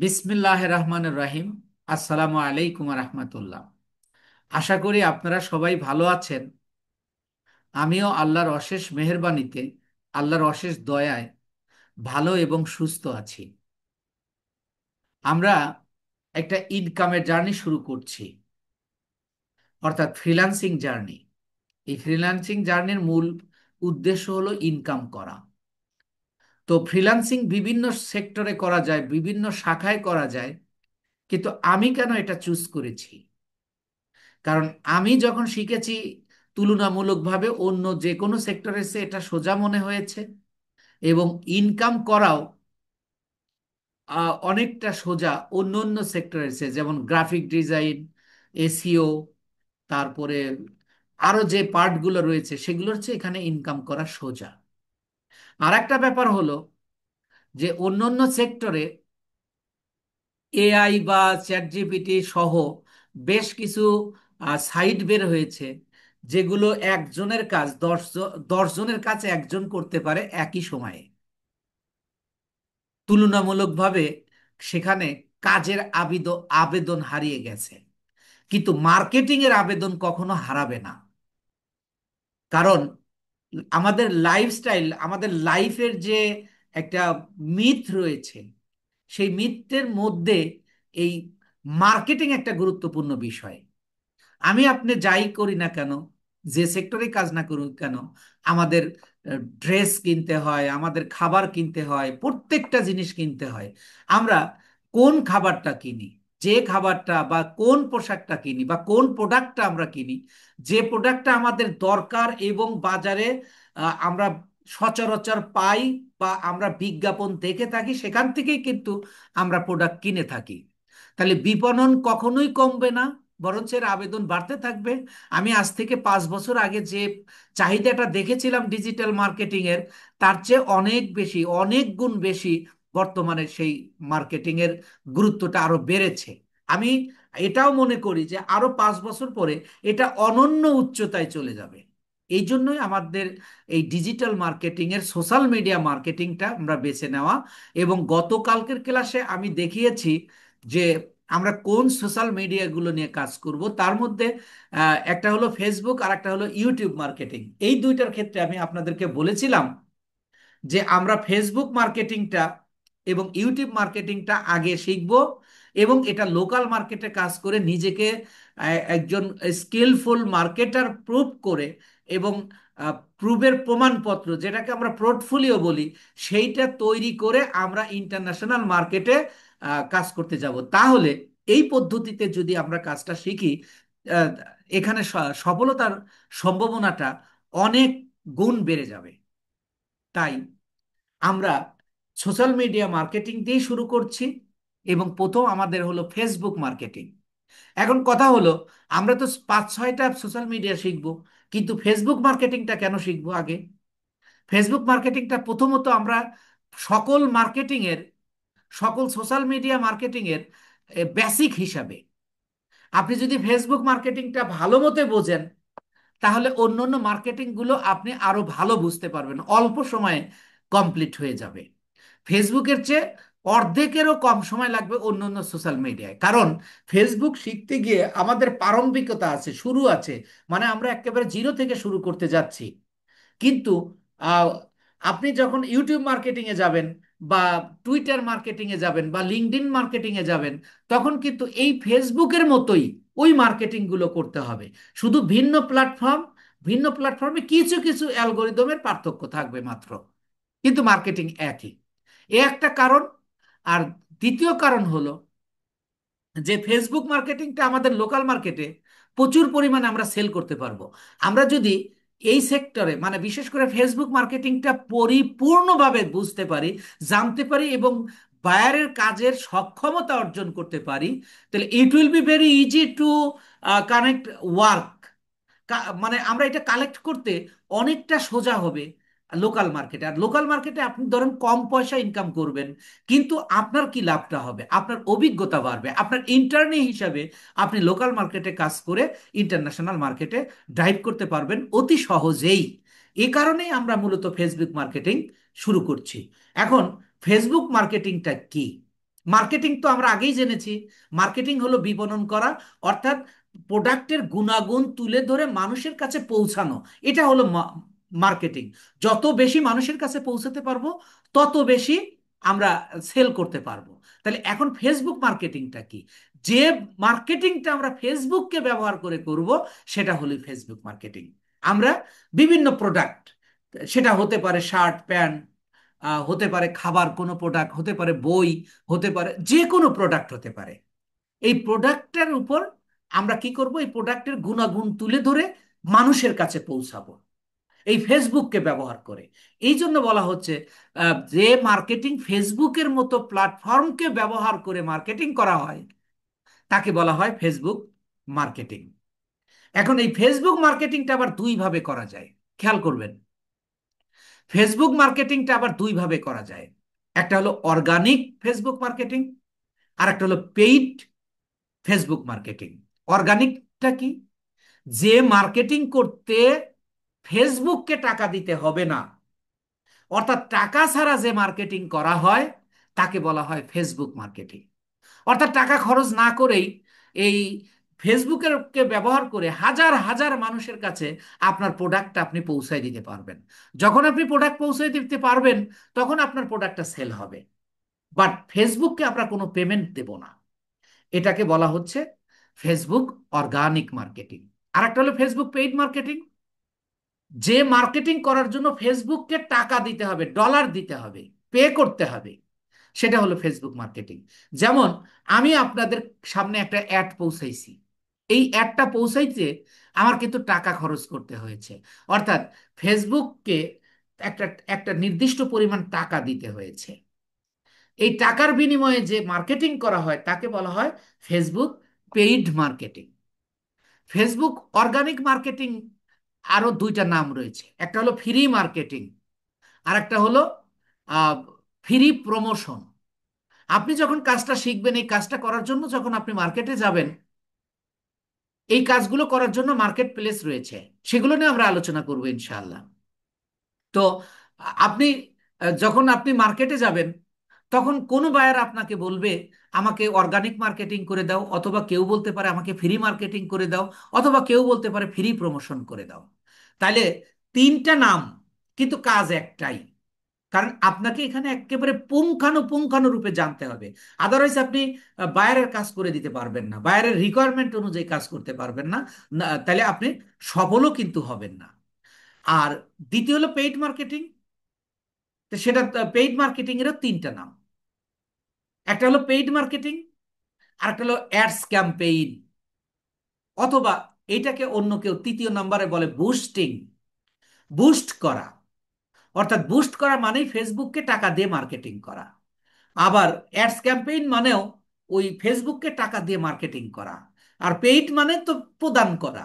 বিসমিল্লাহ রহমানুর রাহিম। আসসালামু আলাইকুম রহমতুল্লাহ। আশা করি আপনারা সবাই ভালো আছেন। আমিও আল্লাহর অশেষ মেহেরবানিতে, আল্লাহর অশেষ দয়ায় ভালো এবং সুস্থ আছি। আমরা একটা ইনকামের জার্নি শুরু করছি, অর্থাৎ ফ্রিল্যান্সিং জার্নি। এই ফ্রিল্যান্সিং জার্নির মূল উদ্দেশ্য হলো ইনকাম করা। তো ফ্রিল্যান্সিং বিভিন্ন সেক্টরে করা যায়, বিভিন্ন শাখায় করা যায়, কিন্তু আমি কেন এটা চুজ করেছি? কারণ আমি যখন শিখেছি, তুলনামূলকভাবে অন্য যে কোনো সেক্টরের চেয়ে এটা সোজা মনে হয়েছে, এবং ইনকাম করাও অনেকটা সোজা অন্য অন্য সেক্টরের চেয়ে, যেমন গ্রাফিক ডিজাইন, এসইও, তারপরে আরো যে পার্টগুলো রয়েছে সেগুলোর চেয়ে এখানে ইনকাম করা সোজা। আর একটা ব্যাপার হলো যে অন্য অন্য সেক্টরে এআই বা চ্যাট জিপিটি সহ বেশ কিছু সাইট বের হয়েছে, যেগুলো একজনের কাজ দশ জনের কাছে একজন করতে পারে একই সময়ে। তুলনামূলকভাবে সেখানে কাজের আবেদন হারিয়ে গেছে, কিন্তু মার্কেটিং এর আবেদন কখনো হারাবে না। কারণ আমাদের লাইফস্টাইল, আমাদের লাইফের যে একটা মিথ রয়েছে, সেই মিথের মধ্যে এই মার্কেটিং একটা গুরুত্বপূর্ণ বিষয়। আমি আপনি যাই করি না কেন, যে সেক্টরে কাজ না করুক কেন, আমাদের ড্রেস কিনতে হয়, আমাদের খাবার কিনতে হয়, প্রত্যেকটা জিনিস কিনতে হয়। আমরা কোন খাবারটা কিনি, যে খাবারটা বা কোন পোশাকটা কিনি বা কোন প্রোডাক্টটা আমরা কিনি, যে প্রোডাক্টটা আমাদের দরকার এবং বাজারে আমরা সচরাচর পাই বা আমরা বিজ্ঞাপন দেখে থাকি, সেখান থেকেই কিন্তু আমরা প্রোডাক্ট কিনে থাকি। তাহলে বিপণন কখনোই কমবে না, বরঞ্চ এর আবেদন বাড়তে থাকবে। আমি আজ থেকে 5 বছর আগে যে চাহিদাটা দেখেছিলাম ডিজিটাল মার্কেটিং এর, তার চেয়ে অনেক বেশি, অনেক গুণ বেশি বর্তমানে সেই মার্কেটিং এর গুরুত্বটা আরো বেড়েছে। আমি এটাও মনে করি যে আরো 5 বছর পরে এটা অনন্য উচ্চতায় চলে যাবে। এই জন্যই আমাদের এই ডিজিটাল মার্কেটিং এর, সোশ্যাল মিডিয়া মার্কেটিংটা আমরা বেছে নেওয়া। এবং গতকালকের ক্লাসে আমি দেখিয়েছি যে আমরা কোন সোশ্যাল মিডিয়াগুলো নিয়ে কাজ করব। তার মধ্যে একটা হলো ফেসবুক আর একটা হলো ইউটিউব মার্কেটিং। এই দুইটার ক্ষেত্রে আমি আপনাদেরকে বলেছিলাম যে আমরা ফেসবুক মার্কেটিংটা এবং ইউটিউব মার্কেটিংটা আগে শিখব, এবং এটা লোকাল মার্কেটে কাজ করে নিজেকে একজন স্কিলফুল মার্কেটার প্রুভ করে, এবং প্রুভের প্রমাণপত্র, যেটাকে আমরা পোর্টফোলিও বলি, সেইটা তৈরি করে আমরা ইন্টারন্যাশনাল মার্কেটে কাজ করতে যাব। তাহলে এই পদ্ধতিতে যদি আমরা কাজটা শিখি, আহ, এখানে সফলতার সম্ভাবনাটা অনেক গুণ বেড়ে যাবে। তাই আমরা সোশ্যাল মিডিয়া মার্কেটিং দিয়ে শুরু করছি, এবং প্রথম আমাদের হলো ফেসবুক মার্কেটিং। এখন কথা হলো, আমরা তো 5-6টা সোশ্যাল মিডিয়া শিখবো, কিন্তু ফেসবুক মার্কেটিংটা কেন শিখবো আগে? ফেসবুক মার্কেটিংটা প্রথমত আমরা সকল মার্কেটিং এর, সকল সোশ্যাল মিডিয়া মার্কেটিং এর বেসিক হিসাবে, আপনি যদি ফেসবুক মার্কেটিংটা ভালো মতো বোঝেন, তাহলে অন্য অন্য মার্কেটিং গুলো আপনি আরো ভালো বুঝতে পারবেন, অল্প সময়ে কমপ্লিট হয়ে যাবে। ফেসবুকের চেয়ে অর্ধেকেরও কম সময় লাগবে অন্য অন্য সোশ্যাল মিডিয়ায়। কারণ ফেসবুক শিখতে গিয়ে আমাদের প্রারম্ভিকতা আছে, শুরু আছে, মানে আমরা একেবারে জিরো থেকে শুরু করতে যাচ্ছি। কিন্তু আহ, আপনি যখন ইউটিউব মার্কেটিং এ যাবেন, বা টুইটার মার্কেটিং এ যাবেন, বা লিঙ্কডইন মার্কেটিং এ যাবেন, তখন কিন্তু এই ফেসবুকের মতোই ওই মার্কেটিং গুলো করতে হবে। শুধু ভিন্ন প্ল্যাটফর্ম, ভিন্ন প্ল্যাটফর্মে কিছু কিছু অ্যালগোরিদমের পার্থক্য থাকবে মাত্র, কিন্তু মার্কেটিং একই। এ একটা কারণ। আর দ্বিতীয় কারণ হলো যে ফেসবুক মার্কেটিংটা আমাদের লোকাল মার্কেটে প্রচুর পরিমাণে আমরা সেল করতে পারবো। আমরা যদি এই সেক্টরে, মানে বিশেষ করে ফেসবুক মার্কেটিংটা পরিপূর্ণভাবে বুঝতে পারি, জানতে পারি, এবং বায়ারের কাজের সক্ষমতা অর্জন করতে পারি, তাহলে it will be very easy to connect work. মানে আমরা এটা কালেক্ট করতে অনেকটা সোজা হবে লোকাল মার্কেটে। আর লোকাল মার্কেটে আপনি ধরেন কম পয়সা ইনকাম করবেন, কিন্তু আপনার কি লাভটা হবে? আপনার অভিজ্ঞতা বাড়বে, আপনার ইন্টার্নি হিসাবে আপনি লোকাল মার্কেটে কাজ করে ইন্টারন্যাশনাল মার্কেটে ড্রাইভ করতে পারবেন অতি সহজেই। এ কারণেই আমরা মূলত ফেসবুক মার্কেটিং শুরু করছি। এখন ফেসবুক মার্কেটিংটা কি? মার্কেটিং তো আমরা আগেই জেনেছি, মার্কেটিং হলো বিপণন করা, অর্থাৎ প্রোডাক্টের গুণাগুণ তুলে ধরে মানুষের কাছে পৌঁছানো। এটা হলো মার্কেটিং। যত বেশি মানুষের কাছে পৌঁছাতে পারবো, তত বেশি আমরা সেল করতে পারবো। তাহলে এখন ফেসবুক মার্কেটিংটা কি? যে মার্কেটিংটা আমরা ফেসবুককে ব্যবহার করে করব, সেটা হলো ফেসবুক মার্কেটিং। আমরা বিভিন্ন প্রোডাক্ট, সেটা হতে পারে শার্ট প্যান্ট, হতে পারে খাবার কোনো প্রোডাক্ট, হতে পারে বই, হতে পারে যে কোনো প্রোডাক্ট হতে পারে, এই প্রোডাক্টের উপর আমরা কি করব, এই প্রোডাক্টের গুণাগুণ তুলে ধরে মানুষের কাছে পৌঁছাবো এই ফেসবুককে ব্যবহার করে। এই জন্য বলা হচ্ছে যে মার্কেটিং ফেসবুকের মতো প্ল্যাটফর্মকে ব্যবহার করে মার্কেটিং করা হয়, তাকে বলা হয় ফেসবুক মার্কেটিং। এখন এই ফেসবুক মার্কেটিংটা আবার দুই ভাবে করা যায়, খেয়াল করবেন। ফেসবুক মার্কেটিংটা আবার দুই ভাবে করা যায়। একটা হলো অর্গানিক ফেসবুক মার্কেটিং, আর একটা হলো পেইড ফেসবুক মার্কেটিং। অর্গানিকটা কি? যে মার্কেটিং করতে ফেসবুককে টাকা দিতে হবে না, অর্থাৎ টাকা ছাড়া যে মার্কেটিং করা হয়, তাকে বলা হয় ফেসবুক মার্কেটিং। অর্থাৎ টাকা খরচ না করেই এই ফেসবুকের কে ব্যবহার করে হাজার হাজার মানুষের কাছে আপনার প্রোডাক্টটা আপনি পৌঁছায় দিতে পারবেন। যখন আপনি প্রোডাক্ট পৌঁছায় দিতে পারবেন, তখন আপনার প্রোডাক্টটা সেল হবে। বাট ফেসবুককে আমরা কোনো পেমেন্ট দেব না। এটাকে বলা হচ্ছে ফেসবুক অর্গানিক মার্কেটিং। আর একটা হলো ফেসবুক পেইড মার্কেটিং। যে মার্কেটিং করার জন্য ফেসবুককে টাকা দিতে হবে, ডলার দিতে হবে, পে করতে হবে, সেটা হলো ফেসবুক মার্কেটিং। যেমন আমি আপনাদের সামনে একটা অ্যাড পৌঁছাইছি, এই অ্যাডটা পৌঁছাইতে আমার কিন্তু টাকা খরচ করতে হয়েছে, অর্থাৎ ফেসবুককে একটা একটা নির্দিষ্ট পরিমাণ টাকা দিতে হয়েছে। এই টাকার বিনিময়ে যে মার্কেটিং করা হয়, তাকে বলা হয় Facebook paid marketing. Facebook organic marketing আরো দুইটা নাম রয়েছে, একটা হলো ফ্রি মার্কেটিং, আর একটা হলো ফ্রি প্রমোশন। আপনি যখন কাজটা শিখবেন, এই কাজটা করার জন্য যখন আপনি মার্কেটে যাবেন, এই কাজগুলো করার জন্য মার্কেট প্লেস রয়েছে, সেগুলো নিয়ে আমরা আলোচনা করবো ইনশাআল্লাহ। তো আপনি যখন আপনি মার্কেটে যাবেন, তখন কোনো বায়ার আপনাকে বলবে আমাকে অর্গানিক মার্কেটিং করে দাও, অথবা কেউ বলতে পারে আমাকে ফ্রি মার্কেটিং করে দাও, অথবা কেউ বলতে পারে ফ্রি প্রমোশন করে দাও। তাইলে তিনটা নাম, কিন্তু কাজ একটাই। কারণ আপনাকে এখানে একেবারে পুঙ্খানু রূপে জানতে হবে। আদারওয়াইজ আপনি বায়ারের কাজ করে দিতে পারবেন না, বায়ারের রিকোয়ারমেন্ট অনুযায়ী কাজ করতে পারবেন না। তাহলে আপনি সফলও কিন্তু হবেন না। আর দ্বিতীয় হলো পেইড মার্কেটিং। তো সেটা, পেইড মার্কেটিং এরও তিনটা নাম। একটা হলো পেইড মার্কেটিং, আর একটা হলো অ্যাডস ক্যাম্পেইন, অথবা এইটাকে অন্য কেউ তৃতীয় নম্বরে বলে বুস্টিং, বুস্ট করা। অর্থাৎ বুস্ট করা মানেই ফেসবুককে টাকা দিয়ে মার্কেটিং করা। আবার অ্যাডস ক্যাম্পেইন মানেও ওই ফেসবুককে টাকা দিয়ে মার্কেটিং করা। আর পেইড মানে তো প্রদান করা।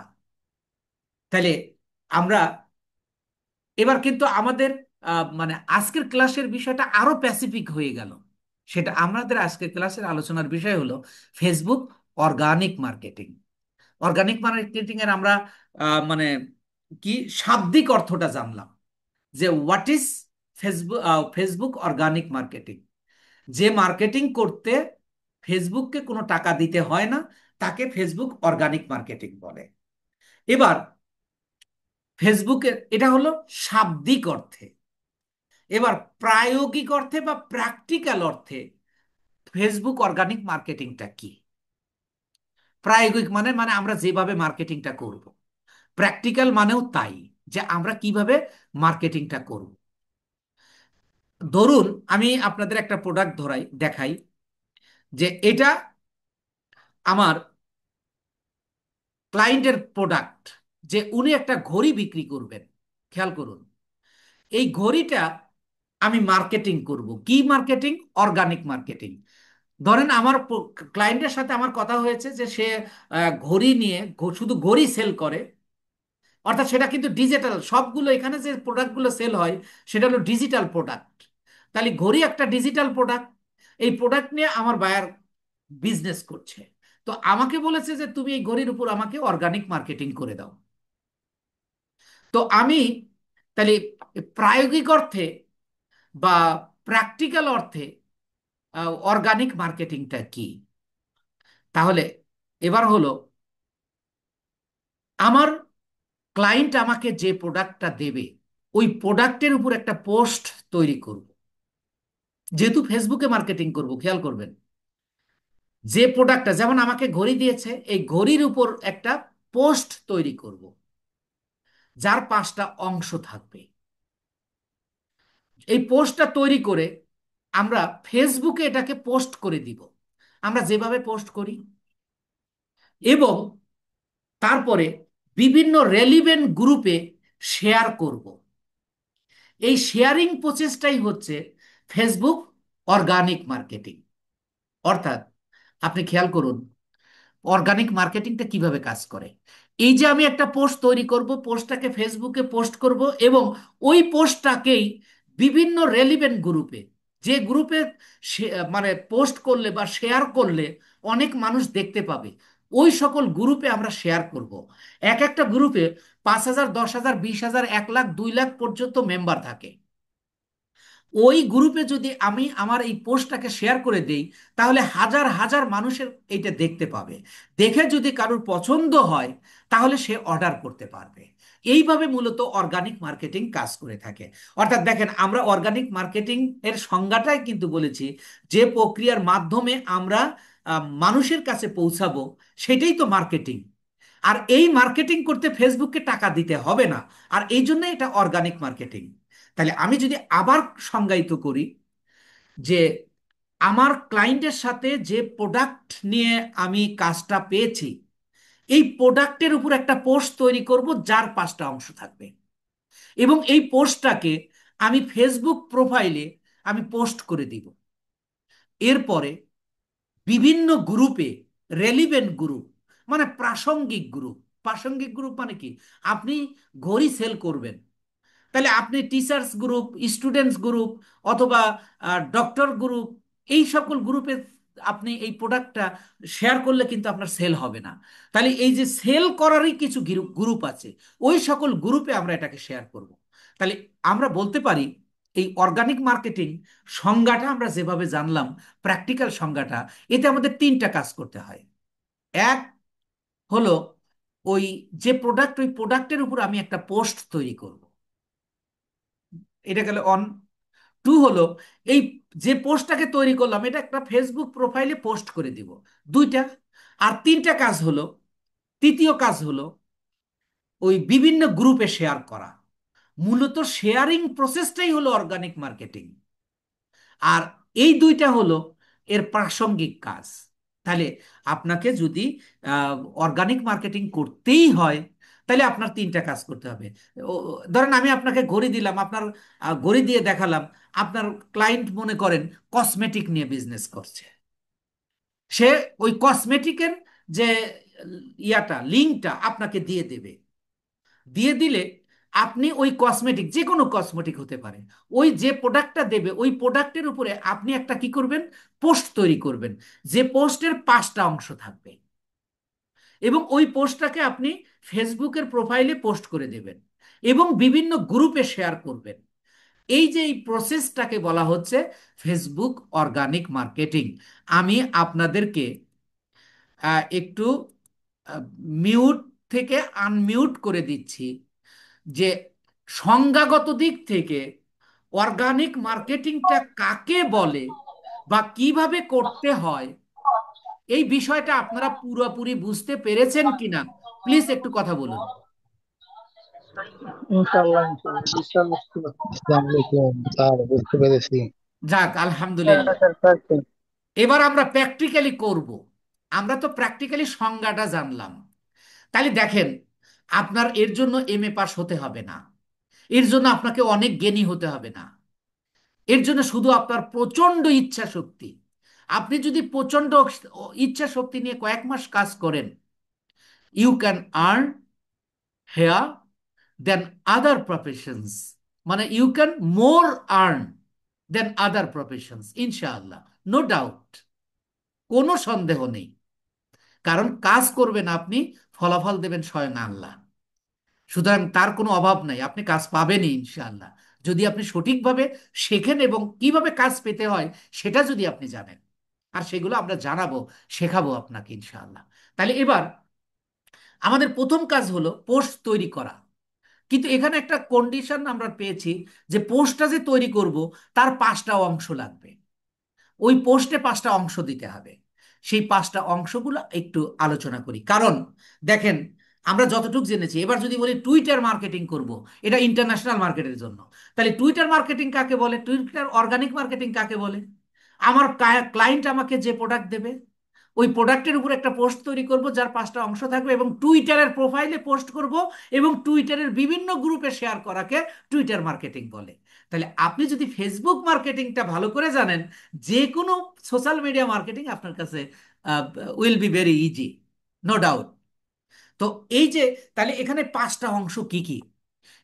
তাহলে আমরা এবার কিন্তু আমাদের মানে আজকের ক্লাসের বিষয়টা আরো প্যাসিফিক হয়ে গেল। সেটা আমাদের আজকের ক্লাসের আলোচনার বিষয় হলো Facebook organic marketing. Organic marketing এর আমরা মানে কি শাব্দিক অর্থটা জানলাম, যে what is Facebook, Facebook organic marketing. যে মার্কেটিং করতে ফেসবুককে কোনো টাকা দিতে হয় না, তাকে ফেসবুক অর্গানিক মার্কেটিং বলে। এবার ফেসবুকের এটা হলো শাব্দিক অর্থে। এবার প্রায়োগিক অর্থে বা প্র্যাকটিক্যাল অর্থে ফেসবুক অর্গানিক মার্কেটিংটা কি? প্রায়োগিক মানে মানে আমরা যেভাবে মার্কেটিংটা করব, প্র্যাকটিক্যাল মানেও তাই, যে আমরা কিভাবে মার্কেটিংটা করব। ধরুন আমি আপনাদের একটা প্রোডাক্ট ধরাই দেখাই, যে এটা আমার ক্লায়েন্টের প্রোডাক্ট, যে উনি একটা ঘড়ি বিক্রি করবেন। খেয়াল করুন, এই ঘড়িটা আমি মার্কেটিং করব, কি মার্কেটিং? Organic marketing. ধরেন আমার ক্লায়েন্টের সাথে আমার কথা হয়েছে যে সে ঘড়ি নিয়ে শুধু ঘড়ি সেল করে, অর্থাৎ সেটা কিন্তু ডিজিটাল, সবগুলো এখানে যে প্রোডাক্টগুলো সেল হয় সেটা হলো ডিজিটাল প্রোডাক্ট। তাহলে ঘড়ি একটা ডিজিটাল প্রোডাক্ট, এই প্রোডাক্ট নিয়ে আমার বায়ার বিজনেস করছে। তো আমাকে বলেছে যে তুমি এই ঘড়ির উপর আমাকে অর্গানিক মার্কেটিং করে দাও। তো আমি তাহলে প্রায়োগিক অর্থে বা প্র্যাকটিক্যাল অর্থে অর্গানিক মার্কেটিংটা কি? তাহলে এবার হলো, আমার ক্লায়েন্ট আমাকে যে প্রোডাক্টটা দেবে, ওই প্রোডাক্টের উপর একটা পোস্ট তৈরি করব। যেহেতু ফেসবুকে মার্কেটিং করব, খেয়াল করবেন, যে প্রোডাক্টটা, যেমন আমাকে ঘড়ি দিয়েছে, এই ঘড়ির উপর একটা পোস্ট তৈরি করব, যার 5টা অংশ থাকবে। এই পোস্টটা তৈরি করে আমরা ফেসবুকে এটাকে পোস্ট করে দিব, আমরা যেভাবে পোস্ট করি। এবং তারপরে বিভিন্ন রেলিভেন্ট গ্রুপে শেয়ার করব। এই শেয়ারিং প্রসেসটাই হচ্ছে ফেসবুক অর্গানিক মার্কেটিং। অর্থাৎ আপনি খেয়াল করুন, অর্গানিক মার্কেটিংটা কিভাবে কাজ করে। এই যে আমি একটা পোস্ট তৈরি করব, পোস্টটাকে ফেসবুকে পোস্ট করব, এবং ওই পোস্টটাকেই বিভিন্ন রেলিভেন্ট গ্রুপে, যে গ্রুপে মানে পোস্ট করলে বা শেয়ার করলে অনেক মানুষ দেখতে পাবে, ওই সকল গ্রুপে আমরা শেয়ার করব। এক একটা গ্রুপে 5,000, 10,000, 20,000, 1 লাখ, 2 লাখ পর্যন্ত মেম্বার থাকে। ওই গ্রুপে যদি আমি আমার এই পোস্টটাকে শেয়ার করে দেই, তাহলে হাজার হাজার মানুষের এইটা দেখতে পাবে। দেখে যদি কারোর পছন্দ হয়, তাহলে সে অর্ডার করতে পারবে। এইভাবে মূলত অর্গানিক মার্কেটিং কাজ করে থাকে। অর্থাৎ দেখেন, আমরা অর্গানিক মার্কেটিং এর সংজ্ঞাটাই কিন্তু বলেছি, যে প্রক্রিয়ার মাধ্যমে আমরা মানুষের কাছে পৌঁছাবো, সেটাই তো মার্কেটিং। আর এই মার্কেটিং করতে ফেসবুককে টাকা দিতে হবে না। আর এই জন্য এটা অর্গানিক মার্কেটিং। তাহলে আমি যদি আবার সংজ্ঞায়িত করি, যে আমার ক্লায়েন্টের সাথে যে প্রোডাক্ট নিয়ে আমি কাজটা পেয়েছি, এই প্রোডাক্টের উপর একটা পোস্ট তৈরি করব, যার 5টা অংশ থাকবে। এবং এই পোস্টটাকে আমি ফেসবুক প্রোফাইলে আমি পোস্ট করে দিব। এরপরে বিভিন্ন গ্রুপে, রেলিভেন্ট গ্রুপ মানে প্রাসঙ্গিক গ্রুপ। প্রাসঙ্গিক গ্রুপ মানে কি? আপনি ঘড়ি সেল করবেন, তাহলে আপনি টিচার্স গ্রুপ, স্টুডেন্টস গ্রুপ, অথবা ডক্টর গ্রুপ, এই সকল গ্রুপে আপনি এই প্রোডাক্টটা শেয়ার করলে কিন্তু আপনার সেল হবে না। তাহলে এই যে সেল করারই কিছু গ্রুপ আছে, ওই সকল গ্রুপে আমরা এটাকে শেয়ার করব। তাহলে আমরা বলতে পারি, এই অর্গানিক মার্কেটিং সংজ্ঞাটা আমরা যেভাবে জানলাম, প্র্যাকটিক্যাল সংজ্ঞাটা, এতে আমাদের 3টা কাজ করতে হয়। এক হলো, ওই যে প্রোডাক্ট, ওই প্রোডাক্টের উপর আমি একটা পোস্ট তৈরি করব, এটা গেলে অন। টু হলো, এই যে পোস্টটাকে তৈরি করলাম, এটা একটা ফেসবুক প্রোফাইলে পোস্ট করে দিব। 2টা। আর 3টা কাজ হলো, তৃতীয় কাজ হলো ওই বিভিন্ন গ্রুপে শেয়ার করা। মূলত শেয়ারিং প্রসেসটাই হলো অর্গানিক মার্কেটিং। আর এই 2টা হলো এর প্রাসঙ্গিক কাজ। তাহলে আপনাকে যদি অর্গানিক মার্কেটিং করতেই হয়, তাহলে আপনার 3টা কাজ করতে হবে। ধরেন আমি আপনাকে ঘড়ি দিলাম, আপনার ঘড়ি দিয়ে দেখালাম, আপনার ক্লায়েন্ট মনে করেন কসমেটিক নিয়ে বিজনেস করছে। সে ওই কসমেটিকের যে ইয়াটা, লিঙ্কটা আপনাকে দিয়ে দেবে। দিয়ে দিলে আপনি ওই কসমেটিক, যে কোনো কসমেটিক হতে পারে, ওই যে প্রোডাক্টটা দেবে, ওই প্রোডাক্টের উপরে আপনি একটা কি করবেন, পোস্ট তৈরি করবেন, যে পোস্টের 5টা অংশ থাকবে। এবং ওই পোস্টটাকে আপনি ফেসবুকের প্রোফাইলে পোস্ট করে দেবেন এবং বিভিন্ন গ্রুপে শেয়ার করবেন। এই যে এই প্রসেসটাকে বলা হচ্ছে ফেসবুক অর্গানিক মার্কেটিং। আমি আপনাদেরকে একটু মিউট থেকে আনমিউট করে দিচ্ছি, যে সংজ্ঞাগত দিক থেকে অর্গানিক মার্কেটিংটা কাকে বলে বা কিভাবে করতে হয়, এই বিষয়টা আপনারা পুরোপুরি বুঝতে পেরেছেন কিনা, প্লিজ একটু কথা বলুন। ইনশাল্লাহ ইনশাল্লাহ বুঝতে পারছি। আসসালামু আলাইকুম স্যার, বুঝতে পেরেছি। যাক, আলহামদুলিল্লাহ। এবার আমরা প্র্যাকটিক্যালি করব। আমরা তো প্র্যাকটিক্যালি সংজ্ঞাটা জানলাম। তাহলে দেখেন, আপনার এর জন্য এমএ পাস হতে হবে না, এর জন্য আপনাকে অনেক জ্ঞানী হতে হবে না। এর জন্য শুধু আপনার প্রচন্ড ইচ্ছা শক্তি। আপনি যদি প্রচন্ড ইচ্ছা শক্তি নিয়ে কয়েক মাস কাজ করেন, you can earn here than other professions. মানে you can more earn than other professions, ইনশাআল্লাহ, নো ডাউট, কোনো সন্দেহ নেই। কারণ কাজ করবেন আপনি, ফলাফল দেবেন স্বয়ং আল্লাহ। সুতরাং তার কোনো অভাব নাই, আপনি কাজ পাবেনই ইনশাআল্লাহ, যদি আপনি সঠিকভাবে শেখেন এবং কিভাবে কাজ পেতে হয় সেটা যদি আপনি জানেন, আর সেগুলো আমরা জানাবো, শেখাবো আপনাকে ইনশাআল্লাহ। তাহলে এবার আমাদের প্রথম কাজ হলো পোস্ট তৈরি করা। কিন্তু এখানে একটা কন্ডিশন আমরা পেয়েছি, যে পোস্টটা যে তৈরি করব তার 5টা অংশ লাগবে। ওই পোস্টে 5টা অংশ দিতে হবে। সেই 5টা অংশগুলো একটু আলোচনা করি। কারণ দেখেন, আমরা যতটুকু জেনেছি, এবার যদি বলি টুইটার মার্কেটিং করব, এটা ইন্টারন্যাশনাল মার্কেটের জন্য, তাহলে টুইটার মার্কেটিং কাকে বলে, টুইটার অর্গানিক মার্কেটিং কাকে বলে? আমার ক্লায়েন্ট আমাকে যে প্রোডাক্ট দেবে, ওই প্রোডাক্টের উপর একটা পোস্ট তৈরি করব যার 5টা অংশ থাকবে, এবং টুইটারের প্রোফাইলে পোস্ট করব, এবং টুইটারের বিভিন্ন গ্রুপে শেয়ার করাকে টুইটার মার্কেটিং বলে। তাহলে আপনি যদি ফেসবুক মার্কেটিংটা ভালো করে জানেন, যে কোনো সোশ্যাল মিডিয়া মার্কেটিং আপনার কাছে will be very easy, no doubt. তো এই যে, তাহলে এখানে 5টা অংশ কি কি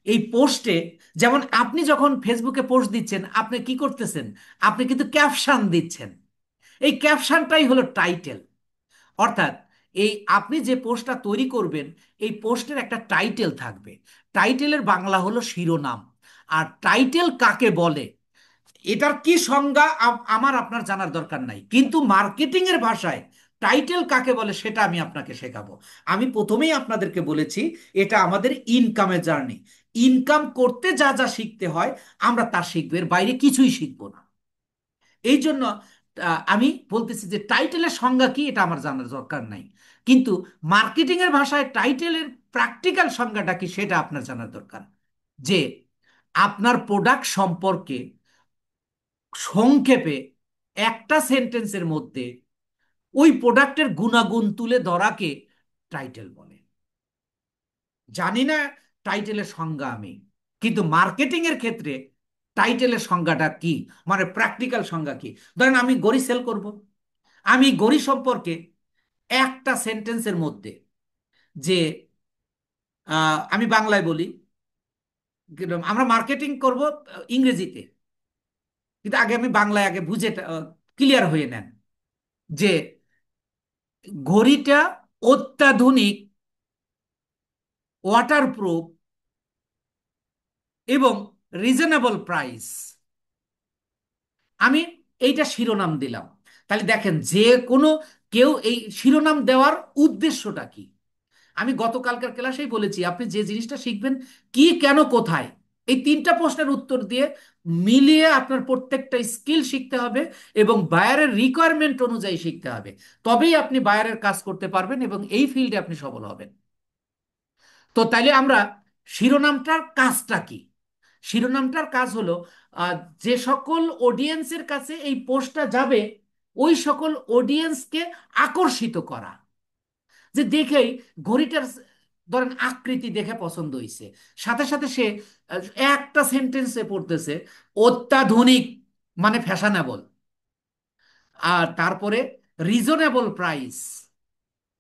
এই পোস্টে? যেমন আপনি যখন ফেসবুকে পোস্ট দিচ্ছেন, আপনি কি করতেছেন? আপনি কিন্তু ক্যাপশন দিচ্ছেন। এই ক্যাপশনটাই হলো টাইটেল। অর্থাৎ এই আপনি যে পোস্টটা তৈরি করবেন, এই পোস্টের একটা টাইটেল থাকবে। টাইটেলের বাংলা হলো শিরোনাম। আর টাইটেল কাকে বলে, এটার কি সংজ্ঞা আমার আপনার জানার দরকার নাই, কিন্তু মার্কেটিং এর ভাষায় টাইটেল কাকে বলে সেটা আমি আপনাকে শেখাবো। আমি প্রথমেই আপনাদেরকে বলেছি, এটা আমাদের ইনকামের জার্নি। ইনকাম করতে যা যা শিখতে হয় আমরা তা শিখবো, এর বাইরে কিছুই শিখবো না। এই জন্য আমি বলতেছি যে টাইটেলের সংজ্ঞা কি এটা আমার জানার দরকার নাই, কিন্তু মার্কেটিং এর ভাষায় টাইটেলের প্র্যাকটিক্যাল সংজ্ঞাটা কি সেটা আপনার জানার দরকার। যে আপনার প্রোডাক্ট সম্পর্কে সংক্ষেপে একটা সেন্টেন্সের মধ্যে ওই প্রোডাক্টের গুণাগুণ তুলে ধরাকে টাইটেল বলে। জানি না টাইটেলের সংজ্ঞা আমি, কিন্তু মার্কেটিং এর ক্ষেত্রে টাইটেলের সংজ্ঞাটা কি, মানে প্র্যাকটিক্যাল সংজ্ঞা কি। ধরেন আমি গড়ি সেল করব, আমি গড়ি সম্পর্কে একটা সেন্টেন্সের মধ্যে, যে আমি বাংলায় বলি, কিন্তু আমরা মার্কেটিং করব ইংরেজিতে, কিন্তু আগে আমি বাংলায় আগে বুঝে ক্লিয়ার হয়ে নেন, যে ঘড়িটা অত্যাধুনিক, ওয়াটারপ্রুফ এবং রিজনেবল প্রাইস। আমি এইটা শিরোনাম দিলাম। তাহলে দেখেন, যে কোনো কেউ এই শিরোনাম দেওয়ার উদ্দেশ্যটা কি। আমি গতকালকার ক্লাসেই বলেছি, আপনি যে জিনিসটা শিখবেন, কি, কেন, কোথায়, এই 3টা প্রশ্নের উত্তর দিয়ে মিলিয়ে আপনার প্রত্যেকটা স্কিল শিখতে হবে, এবং বায়ারের রিকোয়ারমেন্ট অনুযায়ী শিখতে হবে। তবেই আপনি বায়ারের কাজ করতে পারবেন এবং এই ফিল্ডে আপনি সফল হবেন। তো তাইলে আমরা শিরোনামটার কাজটা কি? শিরোনামটার কাজ হলো যে সকল অডিয়েন্সের কাছে এই পোস্টটা যাবে, ওই সকল অডিয়েন্সকে আকর্ষিত করা। যে দেখেই ঘড়িটার ধরেন আকৃতি দেখে পছন্দ হয়েছে, সাথে সাথে সে আহ, একটা সেন্টেন্সে পড়তেছে অত্যাধুনিক, মানে ফ্যাশনেবল, আর তারপরে রিজনেবল প্রাইস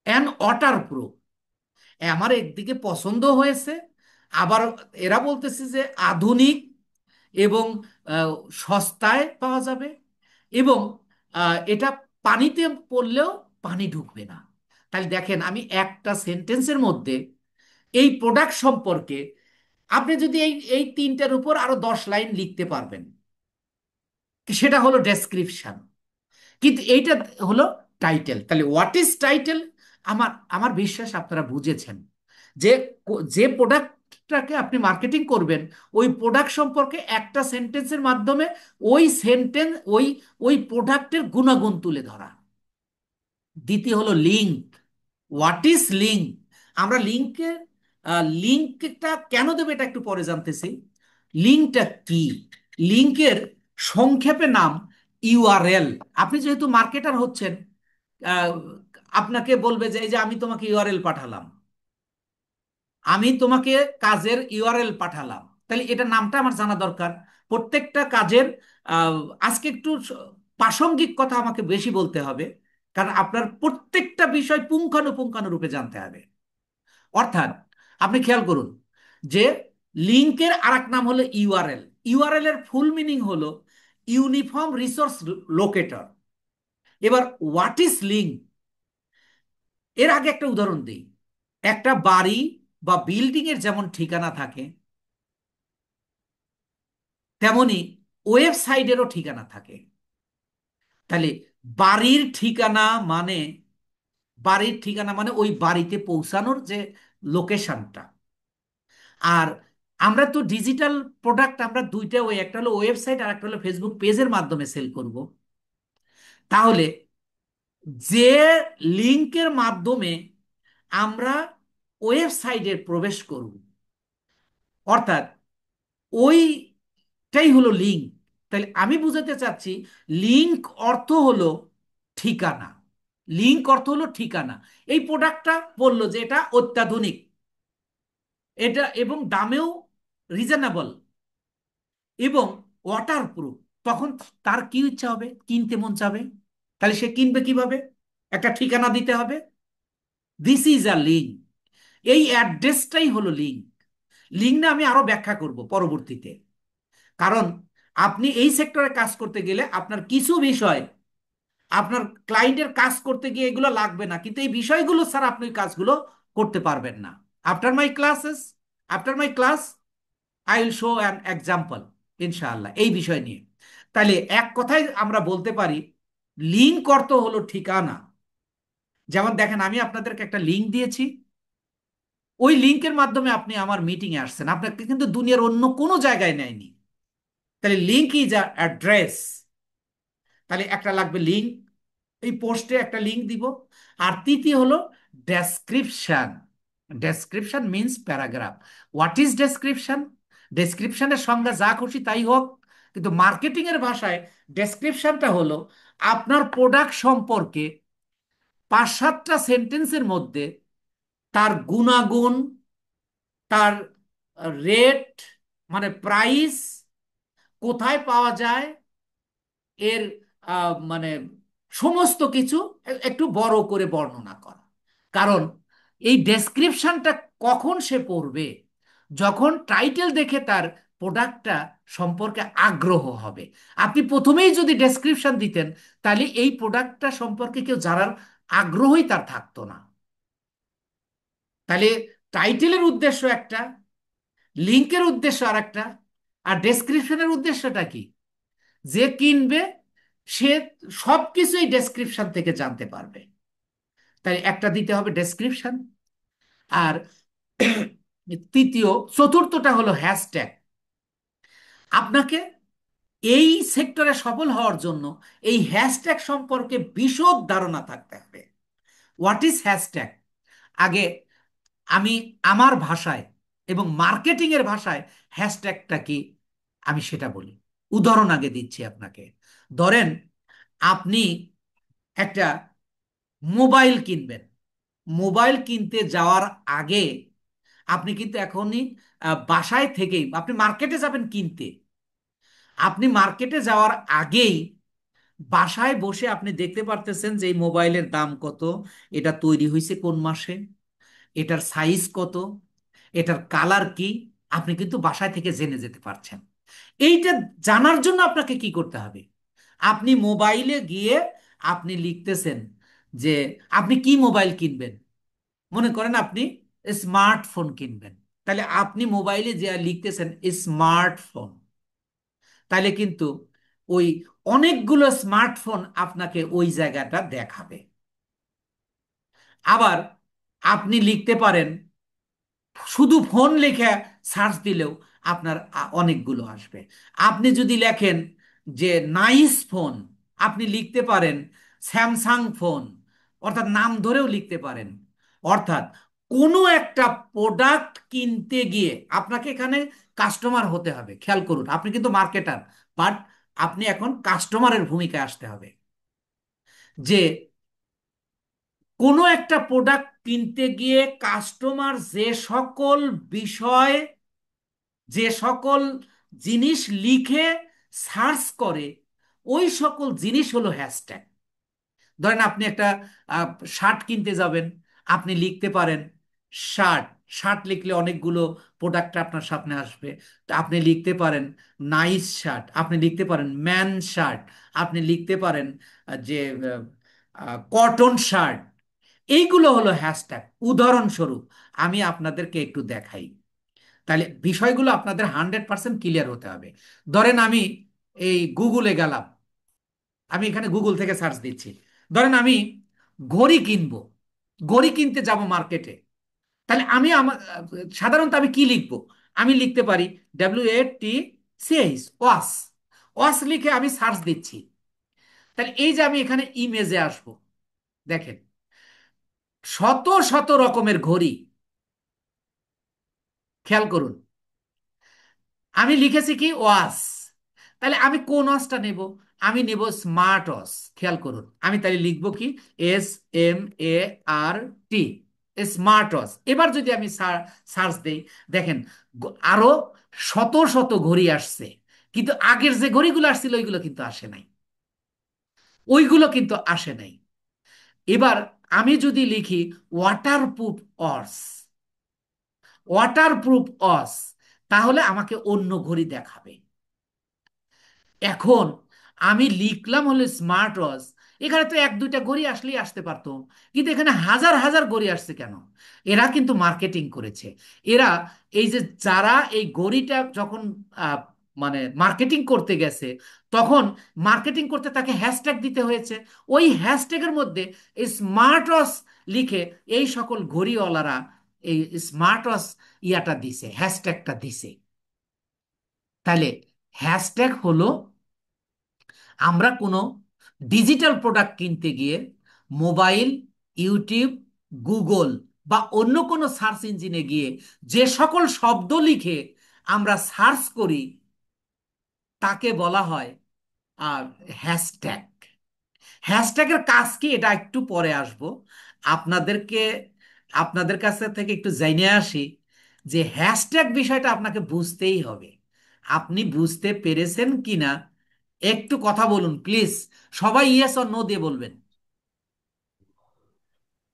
অ্যান্ড ওয়াটারপ্রুফ। আমার একদিকে পছন্দ হয়েছে, আবার এরা বলতেছে যে আধুনিক এবং আহ, সস্তায় পাওয়া যাবে, এবং এটা পানিতে পড়লেও পানি ঢুকবে না। তাহলে দেখেন, আমি একটা সেন্টেন্সের মধ্যে এই প্রোডাক্ট সম্পর্কে, আপনি যদি এই 3টার উপর আরো 10 লাইন লিখতে পারবেন, সেটা হলো ডেসক্রিপশন। কিন্তু এইটা হলো টাইটেল। তাহলে হোয়াট ইজ টাইটেল? আমার আমার বিশ্বাস আপনারা বুঝেছেন, যে যে প্রোডাক্টটাকে আপনি মার্কেটিং করবেন, ওই প্রোডাক্ট সম্পর্কে একটা সেন্টেন্সের মাধ্যমে ওই সেন্টেন্স ওই প্রোডাক্টের গুণাগুণ তুলে ধরা। দ্বিতীয় হলো লিঙ্ক। What is link? আমরা লিঙ্কটা কেন দেবে এটা একটু পরে জানতেছি। লিঙ্কটা কি? লিঙ্কের সংক্ষেপে নাম ইউআরএল। আপনি যেহেতু মার্কেটার হচ্ছেন, আহ, আপনাকে বলবে যে এই যে আমি তোমাকে ইউআরএল পাঠালাম, আমি তোমাকে কাজের ইউআরএল পাঠালাম, তাহলে এটা নামটা আমার জানা দরকার। প্রত্যেকটা কাজের আহ, আজকে একটু প্রাসঙ্গিক কথা আমাকে বেশি বলতে হবে, কারণ আপনার প্রত্যেকটা বিষয় পুঙ্খানুপুঙ্খানুরূপে জানতে হবে। অর্থাৎ আপনি খেয়াল করুন, যে লিঙ্কের আরেক নাম হলো ইউআরএল। ইউআরএল এর ফুল মিনিং হলো ইউনিফর্ম রিসোর্স লোকেটর। এবার হোয়াট ইজ লিঙ্ক? এর আগে একটা উদাহরণ দিই। একটা বাড়ি বা বিল্ডিং এর যেমন ঠিকানা থাকে, তেমনি ওয়েবসাইটেরও ঠিকানা থাকে। তাহলে বাড়ির ঠিকানা মানে বাড়ির ঠিকানা মানে ওই বাড়িতে পৌঁছানোর যে লোকেশনটা। আর আমরা তো ডিজিটাল প্রোডাক্ট আমরা দুইটা, ওই একটা হলো ওয়েবসাইট আর একটা হলো ফেসবুক পেজের মাধ্যমে সেল করব। তাহলে যে লিংকের মাধ্যমে আমরা ওয়েবসাইটে প্রবেশ করব, অর্থাৎ ওইটাই হলো লিঙ্ক। তাহলে আমি বুঝাতে চাচ্ছি, লিঙ্ক অর্থ হলো ঠিকানা। লিঙ্ক অর্থ হলো ঠিকানা। এই প্রোডাক্টটা বললো যে এটা অত্যাধুনিক, এটা এবং দামেও রিজনেবল এবং ওয়াটারপ্রুফ, তখন তার কি ইচ্ছা হবে? কিনতে মন চাবে। তাহলে সে কিনবে কিভাবে? একটা ঠিকানা দিতে হবে। This is a link. এই অ্যাড্রেসটাই হলো লিঙ্ক। লিঙ্ক না আমি আরো ব্যাখ্যা করব পরবর্তীতে। কারণ আপনি এই সেক্টরে কাজ করতে গেলে আপনার কিছু বিষয়, আপনার ক্লায়েন্টের কাজ করতে গিয়ে এগুলো লাগবে না, কিন্তু এই বিষয়গুলো স্যার আপনি ওই কাজগুলো করতে পারবেন না। After my classes, after my class I will show an example, ইনশাআল্লাহ, এই বিষয় নিয়ে। তাহলে এক কথায় আমরা বলতে পারি, লিঙ্ক অর্থ হলো ঠিকানা। যেমন দেখেন, আমি আপনাদেরকে একটা লিঙ্ক দিয়েছি, ওই লিঙ্কের মাধ্যমে আপনি আমার মিটিংয়ে আসছেন, আপনাকে কিন্তু দুনিয়ার অন্য কোনো জায়গায় নেয়নি। তাহলে লিঙ্ক ইজ আ অ্যাড্রেস। তাহলে একটা লাগবে লিঙ্ক, এই পোস্টে একটা লিঙ্ক দিব। আর তৃতীয় হলো description. Description means paragraph. What is description? ডেসক্রিপশনের সংজ্ঞা যা খুশি তাই হোক, কিন্তু মার্কেটিং এর ভাষায় ডেসক্রিপশনটা হলো আপনার প্রোডাক্ট সম্পর্কে 5-7টা সেন্টেন্সের মধ্যে তার গুণাগুণ, তার রেট মানে প্রাইস, কোথায় পাওয়া যায়, এর মানে সমস্ত কিছু একটু বড় করে বর্ণনা করা। কারণ এই ডেসক্রিপশনটা কখন সে পড়বে? যখন টাইটেল দেখে তার প্রোডাক্টটা সম্পর্কে আগ্রহ হবে। আপনি প্রথমেই যদি ডেসক্রিপশন দিতেন, তাহলে এই প্রোডাক্টটা সম্পর্কে কেউ জানার আগ্রহই তার থাকতো না। তাহলে টাইটেলের উদ্দেশ্য একটা, লিঙ্কের উদ্দেশ্য আর একটা, আর ডেসক্রিপশনের উদ্দেশ্যটা কি? যে কিনবে সে সবকিছু এই ডেসক্রিপশন থেকে জানতে পারবে। তাই একটা দিতে হবে ডেসক্রিপশন। আর চতুর্থটা হলো হ্যাশট্যাগ। আপনাকে এই সেক্টরে সফল হওয়ার জন্য এই হ্যাশট্যাগ সম্পর্কে বিশদ ধারণা থাকতে হবে। What is hashtag? আগে আমি আমার ভাষায় এবং মার্কেটিং এর ভাষায় হ্যাশট্যাগটা কি আমি সেটা বলি। উদাহরণ আগে দিচ্ছি আপনাকে। ধরেন আপনি একটা মোবাইল কিনবেন। মোবাইল কিনতে যাওয়ার আগে আপনি কিন্তু এখনই বাসায় থেকেই আপনি মার্কেটে যাবেন কিনতে। আপনি মার্কেটে যাওয়ার আগেই বাসায় বসে আপনি দেখতে পারতেছেন যে এই মোবাইলের দাম কত, এটা তৈরি হয়েছে কোন মাসে, এটার সাইজ কত, এটার কালার কি, আপনি কিন্তু বাসায় থেকে জেনে যেতে পারছেন। এইটা জানার জন্য আপনাকে কি করতে হবে? আপনি মোবাইলে গিয়ে আপনি লিখতেছেন যে আপনি কি মোবাইল কিনবেন। মনে করেন আপনি স্মার্টফোন কিনবেন, তাহলে আপনি মোবাইলে যে লিখতেছেন স্মার্টফোন, তাহলে কিন্তু ওই অনেকগুলো স্মার্টফোন আপনাকে ওই জায়গাটা দেখাবে। আবার আপনি লিখতে পারেন, শুধু ফোন লেখা সার্চ দিলেও আপনার অনেকগুলো আসবে। আপনি যদি লেখেন যে নাইস ফোন, আপনি লিখতে পারেন স্যামসাং ফোন, অর্থাৎ নাম ধরেও লিখতে পারেন। অর্থাৎ কোনো একটা প্রোডাক্ট কিনতে গিয়ে আপনাকে এখানে কাস্টমার হতে হবে। খেয়াল করুন, আপনি কিন্তু মার্কেটার, বাট আপনি এখন কাস্টমারের ভূমিকায় আসতে হবে। যে কোনো একটা প্রোডাক্ট কিনতে গিয়ে কাস্টমার যে সকল বিষয়, যে সকল জিনিস লিখে সার্চ করে, ওই সকল জিনিস হলো হ্যাশট্যাগ। ধরেন আপনি একটা শার্ট কিনতে যাবেন, আপনি লিখতে পারেন শার্ট। শার্ট লিখলে অনেকগুলো প্রোডাক্ট আপনার সামনে আসবে। তো আপনি লিখতে পারেন নাইস শার্ট, আপনি লিখতে পারেন ম্যান শার্ট, আপনি লিখতে পারেন যে কটন শার্ট। এইগুলো হলো হ্যাশট্যাগ। উদাহরণস্বরূপ আমি আপনাদেরকে একটু দেখাই। তাহলে বিষয়গুলো আপনাদের 100% ক্লিয়ার হতে হবে। ধরেন আমি এই গুগলে গেলাম, আমি এখানে গুগল থেকে সার্চ দিচ্ছি। ধরেন আমি ঘড়ি কিনবো, ঘড়ি কিনতে যাব মার্কেটে। তাহলে আমি আমার সাধারণত আমি কি লিখবো? আমি লিখতে পারি WATCH, ওয়াস। ওয়াস লিখে আমি সার্চ দিচ্ছি। তাহলে এই যে আমি এখানে ইমেজে আসব, দেখেন শত শত রকমের ঘড়ি, খেয়াল করুন। আমি লিখেছি কি ওয়াচ, তাহলে আমি কোন ওয়াচটা নেব? আমি নেব স্মার্ট ওয়াচ। খেয়াল করুন, আমি তাহলে লিখবো কি, SMART, স্মার্ট ওয়াচ। এবার যদি আমি সার্চ দেই, দেখেন আরো শত শত ঘড়ি আসছে, কিন্তু আগের যে ঘড়িগুলো আসছিল ওইগুলো কিন্তু আসে নাই, ওইগুলো কিন্তু আসে নাই। এবার আমি যদি লিখি ওয়াটারপ্রুফ ওয়াচ, ওয়াটারপ্রুফ ওয়াচ, তাহলে আমাকে অন্য ঘড়ি দেখাবে। এখন আমি লিখলাম হলো স্মার্ট ওয়াচ, এখানে তো এক দুইটা ঘড়ি আসলেই আসতে পারতো, কিন্তু এখানে হাজার হাজার ঘড়ি আসছে কেন? এরা কিন্তু মার্কেটিং করেছে। এরা এই যে যারা এই ঘড়িটা যখন আহ, মানে মার্কেটিং করতে গেছে, তখন মার্কেটিং করতে তাকে হ্যাশট্যাগ দিতে হয়েছে। ওই হ্যাশট্যাগের মধ্যে এই স্মার্ট ওয়াচ লিখে এই সকল ঘড়িওয়ালারা এই স্মার্ট ওয়াচ ইয়াটা দিছে, হ্যাশট্যাগটা দিছে। তাহলে হ্যাশট্যাগ হলো, আমরা কোনো ডিজিটাল প্রোডাক্ট কিনতে গিয়ে মোবাইল, ইউটিউব, গুগল বা অন্য কোনো সার্চ ইঞ্জিনে গিয়ে যে সকল শব্দ লিখে আমরা সার্চ করি তাকে বলা হয় হ্যাশট্যাগ। হ্যাশট্যাগের কাজ কি এটা একটু পরে আসবো। আপনাদেরকে, আপনাদের কাছে থেকে একটু জেনে আসি যে হ্যাশট্যাগ বিষয়টা আপনাকে বুঝতেই হবে। আপনি বুঝতে পেরেছেন কিনা একটু কথা বলুন প্লিজ। সবাই ইয়েস অর নো দিয়ে বলবেন।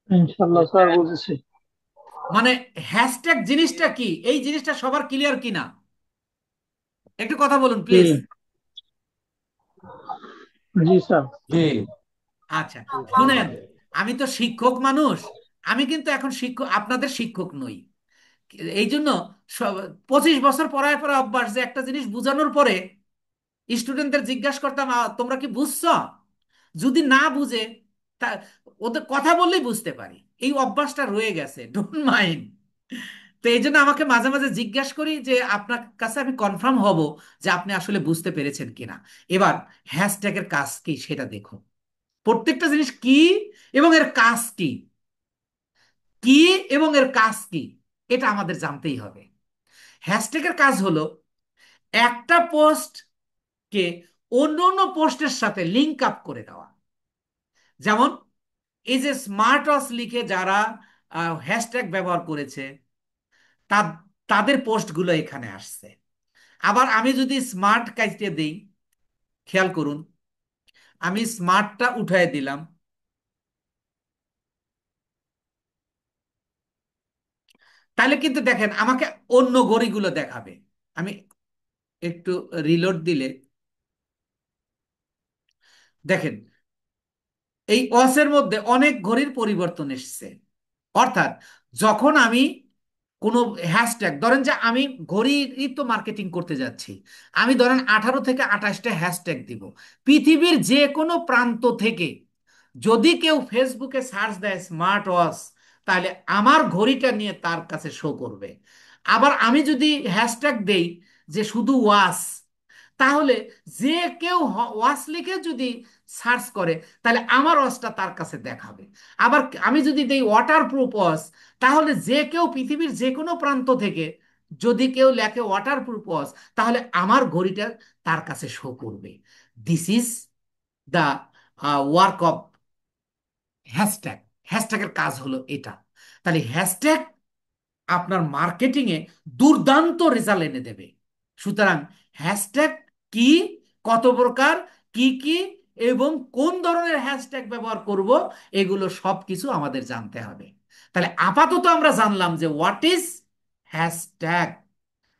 ইনশাল্লাহ স্যার, বুঝেছি। মানে হ্যাশট্যাগ জিনিসটা কি, এই জিনিসটা সবার ক্লিয়ার কিনা একটু কথা বলুন জি। প্লিজ। G sir. জি। আচ্ছা, শুনেন, আমি তো শিক্ষক মানুষ, আমি কিন্তু এখন শিক্ষক, আপনাদের শিক্ষক নই। এই জন্য 25 বছর পড়ায় পড়া অভ্যাস যে একটা জিনিস বুঝানোর পরে স্টুডেন্টদের জিজ্ঞাসা করতাম, তোমরা কি বুঝছো?" যদি না বুঝে, তা ওদের কথা বললেই বুঝতে পারি, এই অভ্যাসটা রয়ে গেছে, ডোন্ট মাইন্ড। তো এই জন্য আমাকে মাঝে মাঝে জিজ্ঞাসা করি যে আপনার কাছে আমি কনফার্ম হব যে আপনি আসলে বুঝতে পেরেছেন কিনা। এবার হ্যাশট্যাগের কাজ কি সেটা দেখুন। প্রত্যেকটা জিনিস কি এবং এর কাজ কি, কি এবং এর কাজ কি, এটা আমাদের জানতেই হবে। হ্যাশট্যাগের কাজ হলো একটা পোস্টকে অন্য অন্য পোস্টের সাথে লিঙ্ক আপ করে দেওয়া। যেমন এই যে স্মার্ট ওয়াচ লিখে যারা হ্যাশট্যাগ ব্যবহার করেছে, তাদের পোস্টগুলো এখানে আসছে। আবার আমি যদি স্মার্ট কাজটা দিই, খেয়াল করুন, আমি স্মার্টটা উঠায় দিলাম, তাহলে কিন্তু দেখেন আমাকে অন্য ঘড়িগুলো দেখাবে। আমি একটু রিলোড দিলে দেখেন এই ওয়াচের মধ্যে অনেক ঘড়ির পরিবর্তন এসেছে। অর্থাৎ যখন আমি কোনো হ্যাশট্যাগ, ধরেন যে আমি ঘড়িরই তো মার্কেটিং করতে যাচ্ছি, আমি ধরেন 18 থেকে 28টা হ্যাশট্যাগ দিব। পৃথিবীর যে কোনো প্রান্ত থেকে যদি কেউ ফেসবুকে সার্চ দেয় স্মার্ট ওয়াচ, তাহলে আমার ঘড়িটা নিয়ে তার কাছে শো করবে। আবার আমি যদি হ্যাশট্যাগ দেই যে শুধু ওয়াচ, তাহলে যে কেউ ওয়াচ লিখে যদি সার্চ করে, তাহলে আমার ওয়াচটা তার কাছে দেখাবে। আবার আমি যদি দেই ওয়াটারপ্রুফ ওয়াচ, তাহলে যে কেউ পৃথিবীর যে কোনো প্রান্ত থেকে যদি কেউ লেখে ওয়াটারপ্রুফ ওয়াচ, তাহলে আমার ঘড়িটা তার কাছে শো করবে। This is the work of hashtag. হ্যাশট্যাগের কাজ হলো এটা। তাহলে হ্যাশট্যাগ আপনার মার্কেটিংয়ে দুর্দান্ত রেজাল্ট এনে দেবে। সুতরাং হ্যাশট্যাগ কি, কত প্রকার, কি কি এবং কোন ধরনের হ্যাশট্যাগ ব্যবহার করব, এগুলো সব কিছু আমাদের জানতে হবে। তাহলে আপাতত আমরা জানলাম যে হোয়াট ইজ হ্যাশট্যাগ।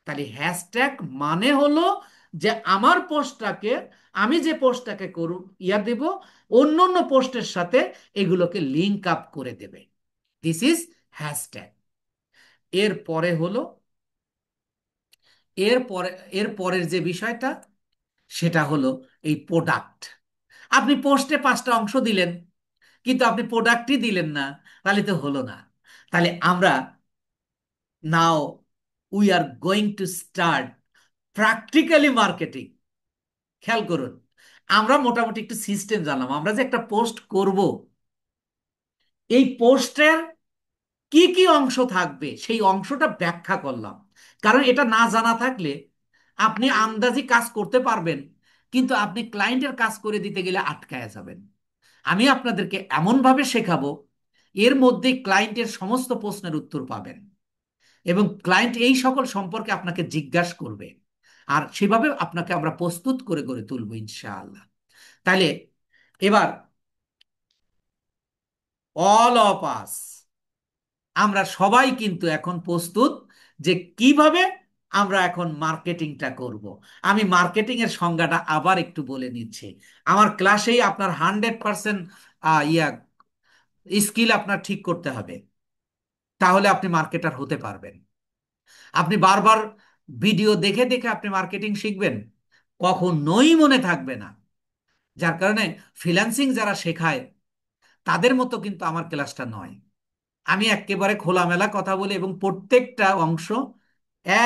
তাহলে হ্যাশট্যাগ মানে হলো যে আমার পোস্টটাকে, আমি যে পোস্টটাকে করু ইয়া দেব, অন্য অন্য পোস্টের সাথে এগুলোকে লিঙ্ক আপ করে দেবে। This is hashtag. এর পরে হলো এরপরে এর পরের যে বিষয়টা সেটা হলো এই প্রোডাক্ট। আপনি পোস্টে 5টা অংশ দিলেন, কিন্তু আপনি প্রোডাক্টই দিলেন না, তাহলে তো হলো না। তাহলে আমরা now we are going to start practically marketing. খেয়াল করুন, আমরা মোটামুটি একটু সিস্টেম জানলাম। আমরা যে একটা পোস্ট করব, এই পোস্টের কি কি অংশ থাকবে সেই অংশটা ব্যাখ্যা করলাম। কারণ এটা না জানা থাকলে আপনি আন্দাজি কাজ করতে পারবেন, কিন্তু আপনি ক্লায়েন্টের কাজ করে দিতে গেলে আটকায়া যাবেন। আমি আপনাদেরকে এমনভাবে শেখাবো, এর মধ্যে ক্লায়েন্টের সমস্ত প্রশ্নের উত্তর পাবেন, এবং ক্লায়েন্ট এই সকল সম্পর্কে আপনাকে জিজ্ঞাসা করবে, আর সেভাবে আপনাকে আমরা প্রস্তুত করে করে তুলবো ইনশাআল্লাহ। তাহলে এবার অল অফ আস, আমরা সবাই কিন্তু এখন প্রস্তুত যে কিভাবে আমরা এখন মার্কেটিংটা করব। আমি মার্কেটিং এর সংজ্ঞাটা আবার একটু বলে নিচ্ছি। আমার ক্লাসেই আপনার 100% ইয়া স্কিল আপনার ঠিক করতে হবে, তাহলে আপনি মার্কেটার হতে পারবেন। আপনি বারবার ভিডিও দেখে দেখে আপনি মার্কেটিং শিখবেন, কখনোই মনে থাকবে না। যার কারণে ফ্রিল্যান্সিং যারা শেখায় তাদের মতো কিন্তু আমার ক্লাসটা নয়। আমি একেবারে খোলামেলা কথা বলি, এবং প্রত্যেকটা অংশ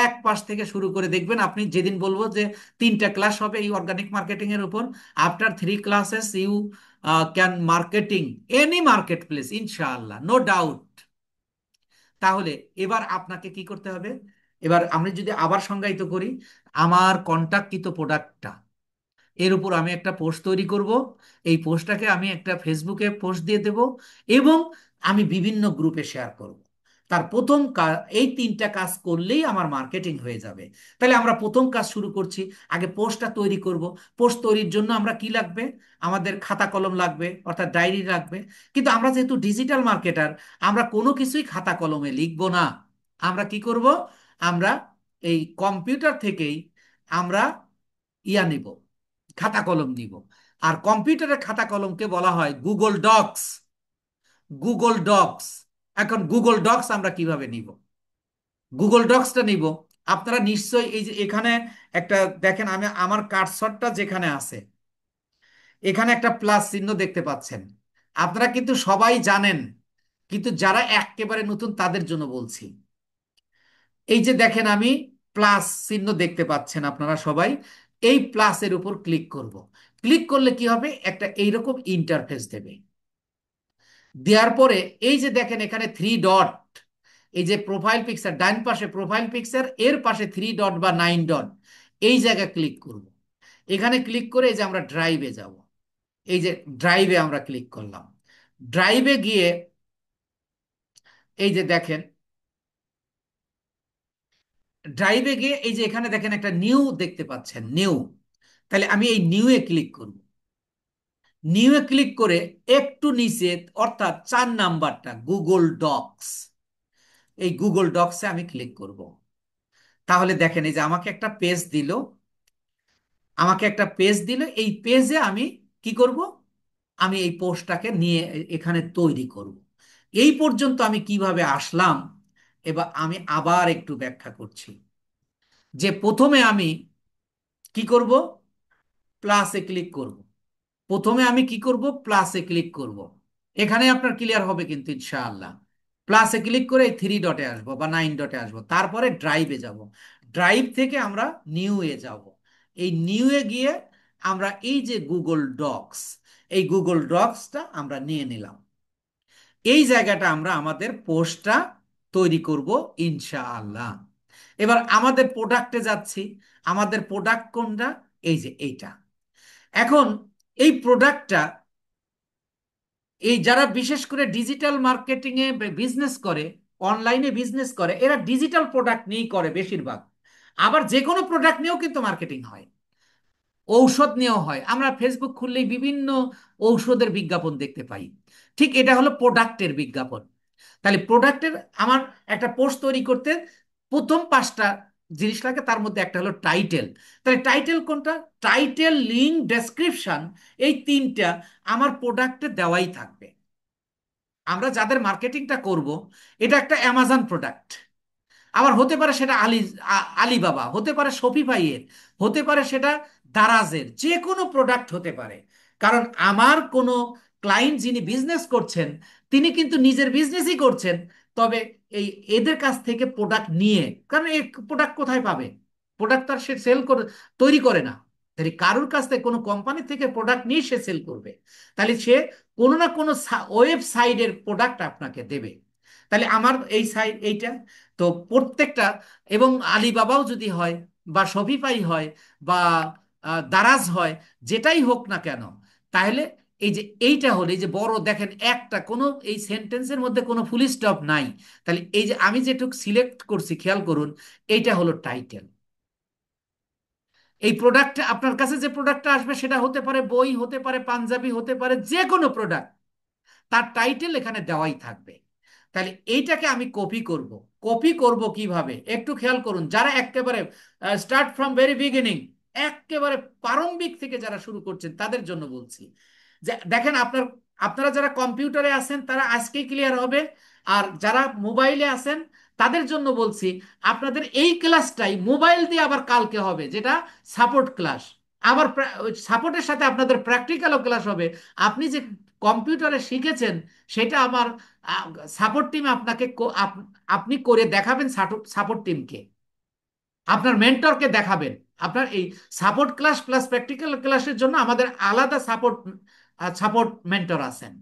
এক পাশ থেকে শুরু করে দেখবেন। আপনি যেদিন বলবো যে 3টা ক্লাস হবে এই অর্গানিক মার্কেটিং এর উপর, after 3 classes you can marketing any market place ইনশাআল্লাহ, নো ডাউট। তাহলে এবার আপনাকে কি করতে হবে? এবার আমি যদি আবার সংজ্ঞায়িত করি, আমার কন্টাক্টকৃত প্রোডাক্টটা, এর উপর আমি একটা পোস্ট তৈরি করব। এই পোস্টটাকে আমি একটা ফেসবুকে পোস্ট দিয়ে দেব, এবং আমি বিভিন্ন গ্রুপে শেয়ার করব। তার প্রথম কাজ, এই 3টা কাজ করলেই আমার মার্কেটিং হয়ে যাবে। তাহলে আমরা প্রথম কাজ শুরু করছি। আগে পোস্টটা তৈরি করব। পোস্ট তৈরির জন্য আমরা কি লাগবে? আমাদের খাতা কলম লাগবে, অর্থাৎ ডায়েরি লাগবে। কিন্তু আমরা যেহেতু ডিজিটাল মার্কেটার, আমরা কোনো কিছুই খাতা কলমে লিখব না। আমরা কি করব? আমরা এই কম্পিউটার থেকেই আমরা নিব, খাতা কলম নিব। আর কম্পিউটারের খাতা কলমকে বলা হয় গুগল ডকস। Google Docs. এখন গুগল ডকস আমরা কিভাবে নিব? গুগল ডকসটা নিব। আপনারা নিশ্চয়ই এই যে এখানে একটা দেখেন, আমি আমার কার্সরটা যেখানে আছে, এখানে একটা প্লাস চিহ্ন দেখতে পাচ্ছেন। আপনারা কিন্তু সবাই জানেন, কিন্তু যারা একেবারে নতুন তাদের জন্য বলছি। এই যে দেখেন, আমি প্লাস চিহ্ন দেখতে পাচ্ছেন আপনারা সবাই। এই প্লাসের উপর ক্লিক করব। ক্লিক করলে কি হবে? একটা এইরকম ইন্টারফেস দেবে। দেওয়ার পরে এই যে দেখেন এখানে 3 ডট, এই যে প্রোফাইল পিকচার, ডান পাশে প্রোফাইল পিকচার, এর পাশে 3 ডট বা 9 ডট, এই জায়গায় ক্লিক করব। এখানে ক্লিক করে এই যে আমরা ড্রাইভে যাব। এই যে ড্রাইভে আমরা ক্লিক করলাম। ড্রাইভে গিয়ে এই যে দেখেন, ড্রাইভে গিয়ে এই যে এখানে দেখেন একটা নিউ দেখতে পাচ্ছেন, নিউ। তাহলে আমি এই নিউ এ ক্লিক করব। নিউ এ ক্লিক করে একটু নিচে, অর্থাৎ 4 নাম্বারটা গুগল ডকস, এই গুগল ডকসে আমি ক্লিক করব। তাহলে দেখেন এই যে আমাকে একটা পেজ দিল। আমাকে একটা পেজ দিল, এই পেজে আমি কি করব? আমি এই পোস্টটাকে নিয়ে এখানে তৈরি করব। এই পর্যন্ত আমি কিভাবে আসলাম, এবার আমি আবার একটু ব্যাখ্যা করছি। যে প্রথমে আমি কি করব? প্লাসে ক্লিক করব। প্রথমে আমি কি করব? প্লাসে ক্লিক করব। এখানে আপনার ক্লিয়ার হবে কিন্তু ইনশাআল্লাহ। প্লাসে ক্লিক করে 3 ডটে আসবো বা 9 ডটে আসবো, তারপরে ড্রাইভে যাব। ড্রাইভ থেকে আমরা নিউ এ যাব। এই নিউ এ গিয়ে আমরা এই যে গুগল ডকস, এই গুগল ডকসটা আমরা নিয়ে নিলাম। এই জায়গাটা আমরা আমাদের পোস্টটা তৈরি করব ইনশাআল্লাহ। এবার আমাদের প্রোডাক্টে যাচ্ছি। আমাদের প্রোডাক্ট কোনটা? এই যে এইটা। এখন এই প্রোডাক্টটা, এই যারা বিশেষ করে ডিজিটাল মার্কেটিং এ বিজনেস করে, অনলাইনে বিজনেস করে, এরা ডিজিটাল প্রোডাক্ট নিয়েই করে বেশিরভাগ। আবার যে কোনো প্রোডাক্ট নিয়েও কিন্তু মার্কেটিং হয়, ঔষধ নিয়েও হয়। আমরা ফেসবুক খুললেই বিভিন্ন ঔষধের বিজ্ঞাপন দেখতে পাই। ঠিক এটা হলো প্রোডাক্টের বিজ্ঞাপন। তাহলে প্রোডাক্টের আমার একটা পোস্ট তৈরি করতে প্রথম 5টা জিনিস লাগে, তার মধ্যে একটা হলো টাইটেল। তাহলে টাইটেল কোনটা? টাইটেল, লিঙ্ক, ডেসক্রিপশন, এই 3টা আমার প্রোডাক্টে দেওয়াই থাকবে। আমরা যাদের মার্কেটিংটা করব, এটা একটা অ্যামাজন প্রোডাক্ট। আবার হতে পারে সেটা আলিবাবা, হতে পারে শপিফাইয়ের, হতে পারে সেটা দারাজের, যে কোনো প্রোডাক্ট হতে পারে। কারণ আমার কোনো ক্লায়েন্ট যিনি বিজনেস করছেন, তিনি কিন্তু নিজের বিজনেসই করছেন, তবে এই এদের কাছ থেকে প্রোডাক্ট নিয়ে, কারণ এই প্রোডাক্ট কোথায় পাবে? প্রোডাক্ট তার সে সেল করে, তৈরি করে না। তাহলে কারুর কাছ থেকে, কোনো কোম্পানি থেকে প্রোডাক্ট নিয়ে সে সেল করবে, তাহলে সে কোনো না কোনো ওয়েবসাইটের প্রোডাক্ট আপনাকে দেবে। তাহলে আমার এই সাইট এইটা, তো প্রত্যেকটা, এবং আলিবাবাও যদি হয়, বা শপিফাই হয়, বা দারাজ হয়, যেটাই হোক না কেন, তাহলে এই যে এইটা হলো, এই যে বড় দেখেন একটা কোনো এই সেন্টেন্সের মধ্যে কোনো ফুল স্টপ নাই, তাহলে এই যে আমি যেটুকু সিলেক্ট করছি খেয়াল করুন, এইটা হলো টাইটেল। এই প্রোডাক্ট, আপনার কাছে যে প্রোডাক্টটা আসবে সেটা হতে পারে বই, হতে পারে পাঞ্জাবি, হতে পারে যে কোনো প্রোডাক্ট, তার টাইটেল এখানে দেওয়াই থাকবে। তাহলে এইটাকে আমি কপি করব। কপি করব কিভাবে একটু খেয়াল করুন, যারা একেবারে স্টার্ট ফ্রম ভেরি বিগিনিং, একেবারে প্রারম্ভিক থেকে যারা শুরু করছেন তাদের জন্য বলছি, যে দেখেন আপনারা যারা কম্পিউটারে আছেন তারা আজকেই ক্লিয়ার হবে, আর যারা মোবাইলে আছেন তাদের জন্য বলছি, আপনাদের এই ক্লাসটাই মোবাইল দিয়ে আবার কালকে হবে, যেটা সাপোর্ট ক্লাস। আবার সাপোর্টের সাথে আপনাদের প্র্যাকটিক্যালও ক্লাস হবে। আপনি যে কম্পিউটারে শিখেছেন সেটা আমার সাপোর্ট টিম আপনাকে আপনি করে দেখাবেন, সাপোর্ট টিমকে, আপনার মেন্টরকে দেখাবেন। আপনার এই সাপোর্ট ক্লাস প্লাস প্র্যাকটিক্যাল ক্লাসের জন্য আমাদের আলাদা সাপোর্ট মেন্টর আছেন।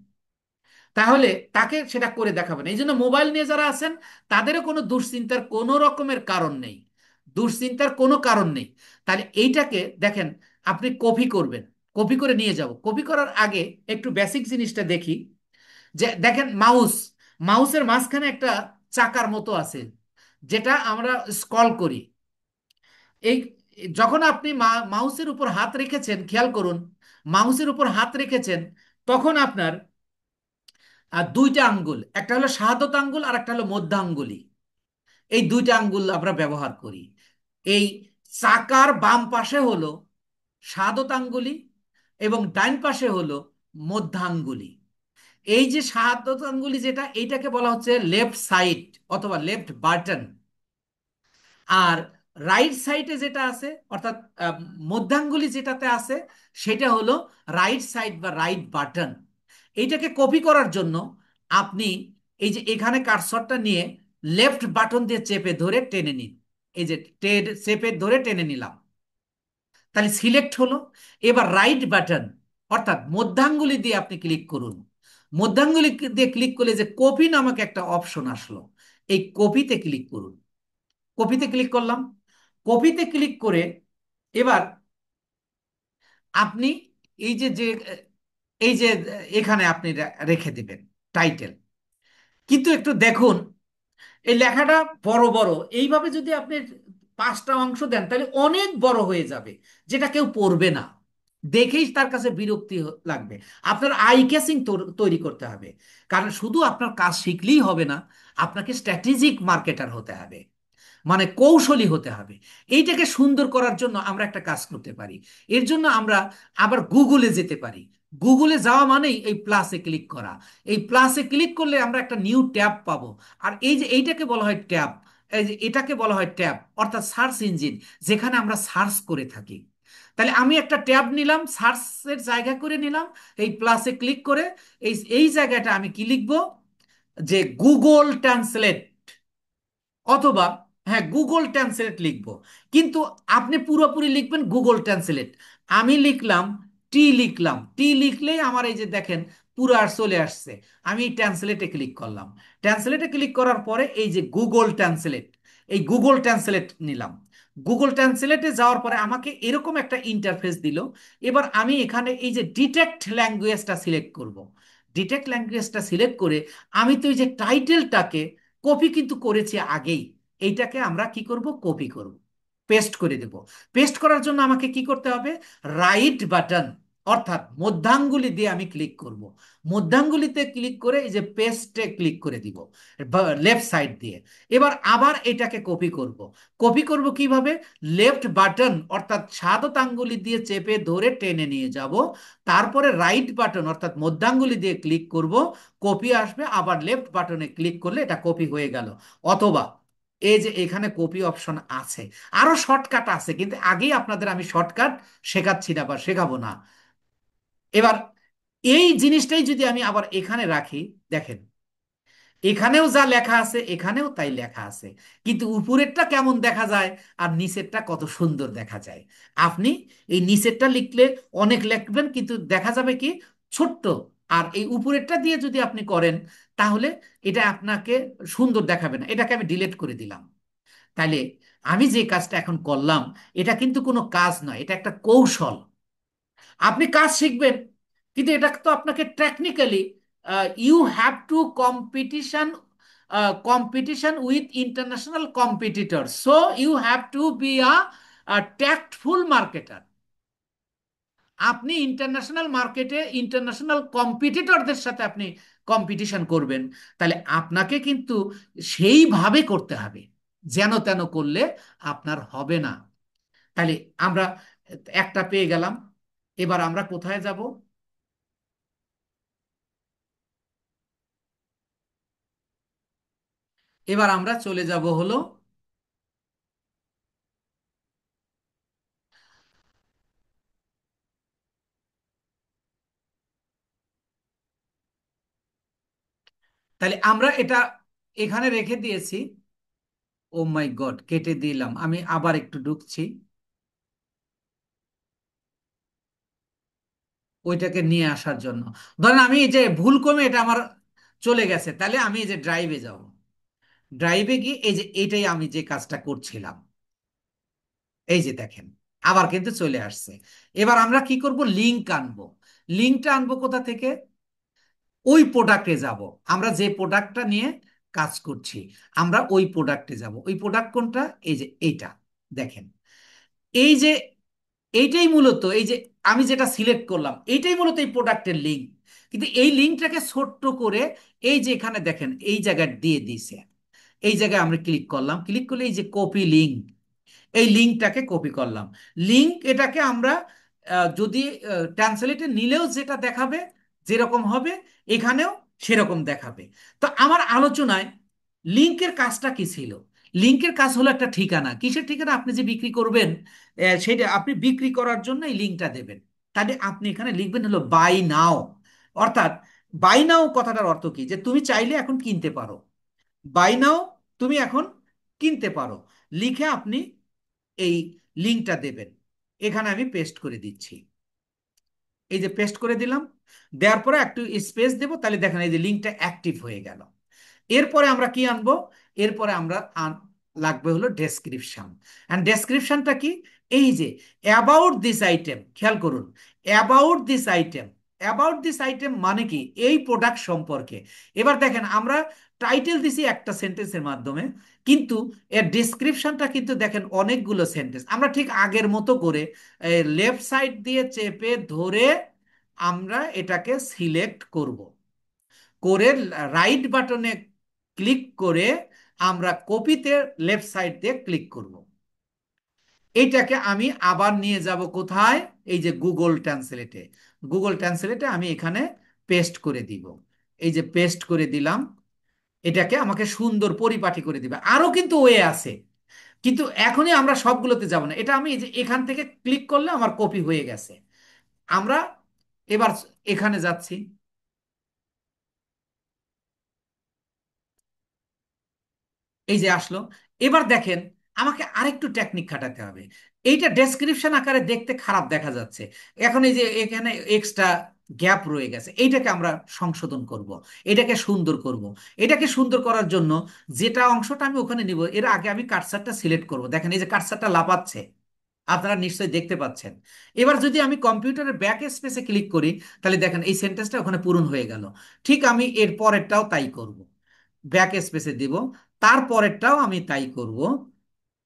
তাহলে তাকে সেটা করে দেখাবেন। এই জন্য মোবাইল নিয়ে যারা আছেন তাদেরও কোনো দুশ্চিন্তার কোনো রকমের কারণ নেই, দুশ্চিন্তার কোনো কারণ নেই। তাহলে এইটাকে দেখেন, আপনি কপি করবেন, কপি করে নিয়ে যাব। কপি করার আগে একটু বেসিক জিনিসটা দেখি, যে দেখেন মাউসের মাঝখানে একটা চাকার মতো আছে, যেটা আমরা স্ক্রল করি। এই যখন আপনি মাউসের উপর হাত রেখেছেন, খেয়াল করুন, মাউসের উপর হাত রেখেছেন, তখন আপনার দুইটা আঙ্গুল, একটা হলো শাহাদত আঙ্গুল আর একটা হলো মধ্য আঙ্গুলি, এই দুইটা আঙ্গুল আমরা ব্যবহার করি। এই চাকার বাম পাশে হলো শাহাদত আঙ্গুলি, এবং ডান পাশে হলো মধ্য আঙ্গুলি। এই যে শাহাদত আঙ্গুলি যেটা, এইটাকে বলা হচ্ছে লেফট সাইড অথবা লেফট বাটন। আর রাইট সাইডে যেটা আছে, অর্থাৎ আহ, মধ্যাঙ্গুলি যেটাতে আছে, সেটা হলো রাইট সাইড বা রাইট বাটন। এইটাকে কপি করার জন্য আপনি এই যে এখানে কার্সরটা নিয়ে লেফট বাটন দিয়ে চেপে ধরে টেনে নিন। এই যে চেপে ধরে টেনে নিলাম, তাহলে সিলেক্ট হলো। এবার রাইট বাটন অর্থাৎ মধ্যাঙ্গুলি দিয়ে আপনি ক্লিক করুন। মধ্যাঙ্গুলি দিয়ে ক্লিক করলে যে কপি নামক একটা অপশন আসলো, এই কপিতে ক্লিক করুন। কপিতে ক্লিক করলাম। কপিতে ক্লিক করে এবার আপনি এই যে যে এই যে এখানে আপনি রেখে দিবেন টাইটেল। কিন্তু একটু দেখুন, এই লেখাটা বড় বড়, এইভাবে যদি আপনি পাঁচটা অংশ দেন তাহলে অনেক বড় হয়ে যাবে, যেটা কেউ পড়বে না, দেখেই তার কাছে বিরক্তি লাগবে। আপনার আই ক্যাচিং তৈরি করতে হবে। কারণ শুধু আপনার কাজ শিখলেই হবে না, আপনাকে স্ট্র্যাটেজিক মার্কেটার হতে হবে, মানে কৌশলী হতে হবে। এইটাকে সুন্দর করার জন্য আমরা একটা কাজ করতে পারি। এর জন্য আমরা আবার গুগলে যেতে পারি। গুগলে যাওয়া মানেই এই প্লাসে ক্লিক করা। এই প্লাসে ক্লিক করলে আমরা একটা নিউ ট্যাব পাবো। আর এই যে এইটাকে বলা হয় ট্যাব, এই যে এটাকে বলা হয় ট্যাব, অর্থাৎ সার্চ ইঞ্জিন, যেখানে আমরা সার্চ করে থাকি। তাহলে আমি একটা ট্যাব নিলাম, সার্চের জায়গা করে নিলাম, এই প্লাসে ক্লিক করে এই এই জায়গাটা আমি কি লিখবো, যে গুগল ট্রান্সলেট, অথবা হ্যাঁ গুগল ট্রান্সলেট লিখবো। কিন্তু আপনি পুরোপুরি লিখবেন গুগল ট্রান্সলেট। আমি লিখলাম টি লিখলেই আমার এই যে দেখেন পুরো আর চলে আসছে। আমি এই ট্রান্সলেটে ক্লিক করলাম। ট্রান্সলেটে ক্লিক করার পরে এই যে গুগল ট্রান্সলেট, এই গুগল ট্রান্সলেট নিলাম। গুগল ট্রান্সলেটে যাওয়ার পরে আমাকে এরকম একটা ইন্টারফেস দিল। এবার আমি এখানে এই যে ডিটেক্ট ল্যাঙ্গুয়েজটা সিলেক্ট করব। ডিটেক্ট ল্যাঙ্গুয়েজটা সিলেক্ট করে আমি তো এই যে টাইটেলটাকে কপি কিন্তু করেছি আগেই, এইটাকে আমরা কি করব, কপি করব, পেস্ট করে দেব। পেস্ট করার জন্য আমাকে কি করতে হবে, রাইট বাটন অর্থাৎ মধ্যাঙ্গুলি দিয়ে আমি ক্লিক করব। মধ্যাঙ্গুলিতে ক্লিক করে এই যে পেস্টে ক্লিক করে দিব লেফট সাইড দিয়ে। এবার আবার এটাকে কপি করব। কপি করব কিভাবে, লেফট বাটন অর্থাৎ সাদত আঙ্গুলি দিয়ে চেপে ধরে টেনে নিয়ে যাব, তারপরে রাইট বাটন অর্থাৎ মধ্যাঙ্গুলি দিয়ে ক্লিক করব, কপি আসবে, আবার লেফট বাটনে ক্লিক করলে এটা কপি হয়ে গেল। অথবা এই যে এখানে কপি অপশন আছে, আরো শর্টকাট আছে, কিন্তু আগেই আপনাদের আমি শর্টকাট শেখাচ্ছি না বা শেখাবো না। এবার এই জিনিসটাই যদি আমি আবার এখানে রাখি, দেখেন এখানেও যা লেখা আছে এখানেও তাই লেখা আছে, কিন্তু উপরেরটা কেমন দেখা যায় আর নিচেরটা কত সুন্দর দেখা যায়। আপনি এই নিচেরটা লিখলে অনেক লিখবেন, কিন্তু দেখা যাবে কি ছোট্ট। আর এই উপরেরটা দিয়ে যদি আপনি করেন, তাহলে এটা আপনাকে সুন্দর দেখাবে না। এটাকে আমি ডিলিট করে দিলাম। তাইলে আমি যে কাজটা এখন করলাম, এটা কিন্তু কোনো কাজ নয়, এটা একটা কৌশল। আপনি কাজ শিখবেন, কিন্তু এটা তো আপনাকে technically, you have to competition with international competitor, so you have to be a tactful marketer. আপনি ইন্টারন্যাশনাল মার্কেটে ইন্টারন্যাশনাল কম্পিটিটরদের সাথে আপনি কম্পিটিশন করবেন, তাহলে আপনাকে কিন্তু সেইভাবে করতে হবে। যেন তেন করলে আপনার হবে না। তাহলে আমরা একটা পেয়ে গেলাম। এবার আমরা কোথায় যাব? এবার আমরা চলে যাব হলো, তাহলে আমরা এটা এখানে রেখে দিয়েছি। ও মাই গড, কেটে দিলাম। আমি আবার একটু ঢুকছি ওইটাকে নিয়ে আসার জন্য। ধরেন আমি এই যে ভুল কমে এটা আমার চলে গেছে, তাহলে আমি এই যে ড্রাইভে যাব। ড্রাইভে গিয়ে এই যে এটাই আমি যে কাজটা করছিলাম, এই যে দেখেন আবার কিন্তু চলে আসছে। এবার আমরা কি করব? লিংক আনবো। লিংকটা আনবো কোথা থেকে? ওই প্রোডাক্টে যাব। আমরা যে প্রোডাক্টটা নিয়ে কাজ করছি, আমরা ওই প্রোডাক্টে যাব। ওই প্রোডাক্ট কোনটা? এই যে এইটা দেখেন। এই যে এইটাই মূলত, এই যে আমি যেটা সিলেক্ট করলাম এইটাই মূলত এই প্রোডাক্টের লিঙ্ক। কিন্তু এই লিঙ্কটাকে ছোট্ট করে এই যে এখানে দেখেন এই জায়গায় দিয়ে দিছে। এই জায়গায় আমরা ক্লিক করলাম, ক্লিক করলে এই যে কপি লিঙ্ক, এই লিঙ্কটাকে কপি করলাম। লিঙ্ক এটাকে আমরা যদি ট্রান্সলেটে নিলেও যেটা দেখাবে, যেরকম হবে এখানেও সেরকম দেখাবে। তো আমার আলোচনায় লিঙ্কের কাজটা কি ছিল? লিঙ্কের কাজ হলো একটা ঠিকানা। কিসের ঠিকানা? আপনি যে বিক্রি করবেন, সেটা আপনি বিক্রি করার জন্য এই লিঙ্কটা দেবেন। তাহলে আপনি এখানে লিখবেন হলো বাই নাও। অর্থাৎ বাই নাও কথাটার অর্থ কি? যে তুমি চাইলে এখন কিনতে পারো। বাই নাও, তুমি এখন কিনতে পারো লিখে আপনি এই লিঙ্কটা দেবেন। এখানে আমি পেস্ট করে দিচ্ছি। এই যে পেস্ট করে দিলাম, দেওয়ার পরে একটু স্পেস দেবো, তাহলে দেখেন এই যে লিঙ্কটা অ্যাক্টিভ হয়ে গেল। এরপরে আমরা কি আনবো? এরপরে আমরা লাগবে হলো ডেসক্রিপশন। অ্যান্ড ডেসক্রিপশনটা কি? এই যে অ্যাবাউট দিস আইটেম, খেয়াল করুন, about this item. About this item মানে কি? এই প্রোডাক্ট সম্পর্কে। এবার দেখেন আমরা টাইটেল দিছি একটা সেন্টেন্সের মাধ্যমে, কিন্তু এর ডেসক্রিপশনটা কিন্তু দেখেন অনেকগুলো সেন্টেন্স। আমরা ঠিক আগের মতো করে লেফট সাইড দিয়ে চেপে ধরে আমরা এটাকে সিলেক্ট করব, করে রাইট বাটনে ক্লিক করে আমরা কপিতে লেফট সাইড দিয়ে ক্লিক করব। এইটাকে আমি আবার নিয়ে যাব কোথায়? এই যে গুগল ট্রান্সলেটে। গুগল ট্রান্সলেটে আমি এখানে পেস্ট করে দিব। এই যে পেস্ট করে দিলাম। এটাকে আমাকে সুন্দর পরিপাটি করে দিবে। আরো কিন্তু ওয়ে আছে, কিন্তু এখনই আমরা সবগুলোতে যাব না। এটা আমি এই যে এখান থেকে ক্লিক করলে আমার কপি হয়ে গেছে। আমরা এবার এখানে যাচ্ছি। এই যে আসলো। এবার দেখেন আমাকে আরেকটু টেকনিক খাটাতে হবে। এইটা ডেসক্রিপশন আকারে দেখতে খারাপ দেখা যাচ্ছে। এখন এই যে এখানে এক্সট্রা গ্যাপ রয়ে গেছে, এইটাকে আমরা সংশোধন করব, এটাকে সুন্দর করব। এটাকে সুন্দর করার জন্য যেটা অংশটা আমি ওখানে নিব, এর আগে আমি কার্সারটা সিলেক্ট করব। দেখেন এই যে কার্সারটা লাফাচ্ছে, আপনারা নিশ্চয়ই দেখতে পাচ্ছেন। এবার যদি আমি কম্পিউটারের ব্যাক স্পেসে ক্লিক করি, তাহলে দেখেন এই সেন্টেন্সটা ওখানে পূরণ হয়ে গেল। ঠিক আমি এর পরেরটাও তাই করব, ব্যাক স্পেসে দিব, তারপরেরটাও আমি তাই করব।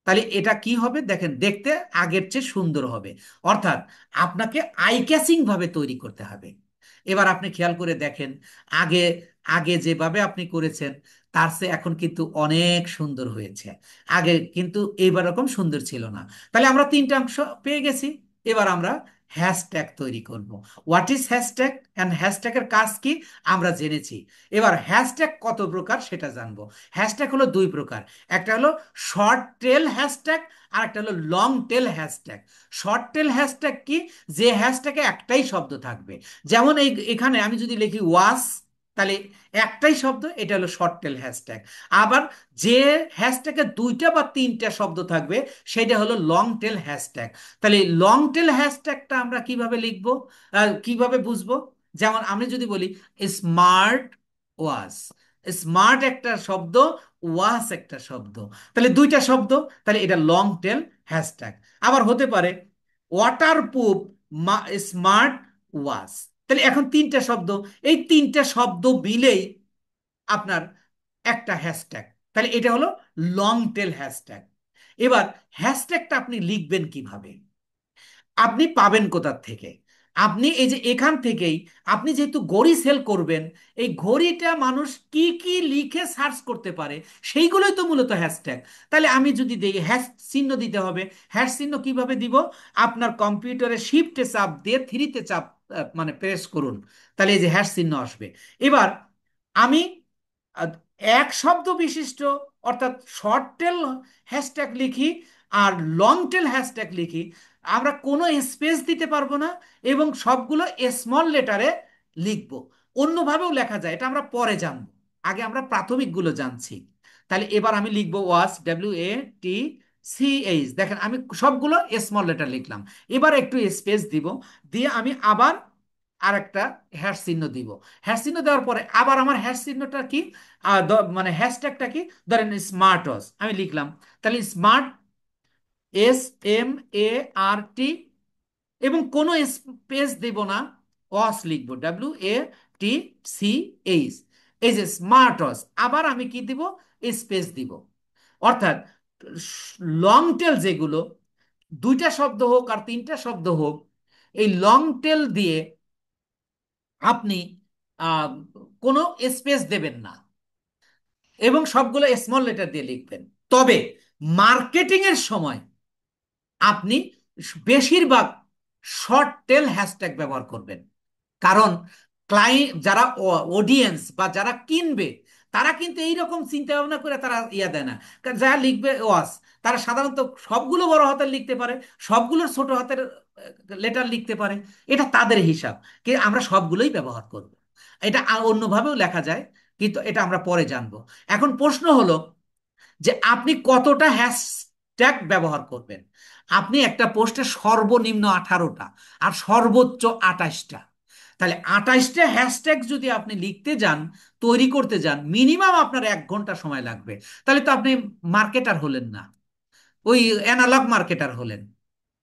তাহলে এটা কি হবে দেখেন, দেখতে আগের চেয়ে সুন্দর হবে। অর্থাৎ আপনাকে আই ক্যাচিং ভাবে তৈরি করতে হবে। এবার আপনি খেয়াল করে দেখেন, আগে আগে যেভাবে আপনি করেছেন তার চেয়ে এখন কিন্তু অনেক সুন্দর হয়েছে। আগে কিন্তু এইবার রকম সুন্দর ছিল না। তাহলে আমরা তিনটা অংশ পেয়ে গেছি। এবার আমরা হ্যাশট্যাগ তৈরি করব। হোয়াট ইজ হ্যাশট্যাগ অ্যান্ড হ্যাশট্যাগের কাজ কি আমরা জেনেছি। এবার হ্যাশট্যাগ কত প্রকার সেটা জানবো। হ্যাশট্যাগ হলো দুই প্রকার, একটা হলো শর্ট টেল হ্যাশট্যাগ আর একটা হলো long tail hashtag. Short tail hashtag কি, যে হ্যাশট্যাগে একটাই শব্দ থাকবে। যেমন এখানে আমি যদি লিখি ওয়াস, তাহলে একটাই শব্দ, এটা হলো শর্ট টেল হ্যাশট্যাগ। আবার যে হ্যাশট্যাগে দুইটা বা তিনটা শব্দ থাকবে সেটা হলো লং টেল হ্যাশট্যাগ। তাহলে লং টেল হ্যাশট্যাগটা আমরা কিভাবে লিখবো, কিভাবে বুঝবো? যেমন আমি যদি বলি স্মার্ট ওয়াচ, স্মার্ট একটা শব্দ, ওয়াচ একটা শব্দ, তাহলে দুইটা শব্দ, তাহলে এটা লং টেল হ্যাশট্যাগ। আবার হতে পারে ওয়াটারপ্রুফ স্মার্ট ওয়াচ, তাহলে এখন তিনটা শব্দ, এই তিনটা শব্দ মিলেই আপনার একটা হ্যাশট্যাগ, তাহলে এটা হলো লং টেল হ্যাশট্যাগ। এবার হ্যাশট্যাগটা আপনি লিখবেন কিভাবে, আপনি পাবেন কোথার থেকে? আপনি এই যে এখান থেকেই, আপনি যেহেতু ঘড়ি সেল করবেন, এই ঘড়িটা মানুষ কি কি লিখে সার্চ করতে পারে সেইগুলোই তো মূলত হ্যাশট্যাগ। তাহলে আমি যদি দিই হ্যাশ চিহ্ন দিতে হবে। হ্যাশ চিহ্ন কিভাবে দিব? আপনার কম্পিউটারে শিফটে চাপ দিয়ে থ্রিতে চাপ মানে প্রেস করুন, তাহলে এই যে হ্যাশ চিহ্ন আসবে। এবার আমি আহ, এক শব্দ বিশিষ্ট অর্থাৎ শর্ট টেল হ্যাশট্যাগ লিখি আর লং টেল হ্যাশট্যাগ লিখি, আমরা কোনো স্পেস দিতে পারবো না এবং সবগুলো স্মল লেটারে লিখবো। অন্যভাবেও লেখা যায়, এটা আমরা পরে জানবো, আগে আমরা প্রাথমিকগুলো জানছি। তাহলে এবার আমি লিখবো ওয়াচ, WATCH, দেখেন আমি সবগুলো স্মল লেটার লিখলাম। এবার একটু স্পেস দিব, দিয়ে আমি আবার আরেকটা হ্যাশ চিহ্ন দিব। হ্যাশ চিহ্ন দেওয়ার পরে আবার আমার হ্যাশ চিহ্নটা কি, মানে হ্যাশট্যাগটা কি, ধরেন স্মার্ট ওয়াচ আমি লিখলাম, তাহলে স্মার্ট, SMART, এবং কোনো স্পেস দেব না, ওয়াচ লিখবো, WATCH, এই যে স্মার্ট ওয়াচ। আবার আমি কি দিব, স্পেস দিব। অর্থাৎ লং টেল যেগুলো, দুইটা শব্দ হোক আর তিনটা শব্দ হোক, এই লং টেল দিয়ে আপনি আহ, কোনো স্পেস দেবেন না এবং সবগুলো স্মল লেটার দিয়ে লিখবেন। তবে মার্কেটিং এর সময় আপনি বেশিরভাগ শর্ট টেল হ্যাশট্যাগ ব্যবহার করবেন। কারণ ক্লায়েন্ট যারা, অডিয়েন্স বা যারা কিনবে, তারা কিন্তু এইরকম চিন্তা ভাবনা করে তারা ইয়া দেয় না। কারণ যারা লিখবে ওয়াস, তারা সাধারণত সবগুলো বড় হাতের লিখতে পারে, সবগুলো ছোট হাতের লেটার লিখতে পারে, এটা তাদের হিসাব। কিন্তু আমরা সবগুলোই ব্যবহার করব। এটা অন্যভাবেও লেখা যায়, কিন্তু এটা আমরা পরে জানবো। এখন প্রশ্ন হলো যে আপনি কতটা হ্যাশট্যাগ ব্যবহার করবেন। আপনি একটা পোস্টে সর্বনিম্ন 18টা আর সর্বোচ্চ 28টা, তাহলে 28টা হ্যাশট্যাগ যদি আপনি লিখতে যান, তৈরি করতে যান, মিনিমাম আপনার 1 ঘন্টা সময় লাগবে। তাহলে তো আপনি মার্কেটার হলেন না, ওই অ্যানালগ মার্কেটার হলেন,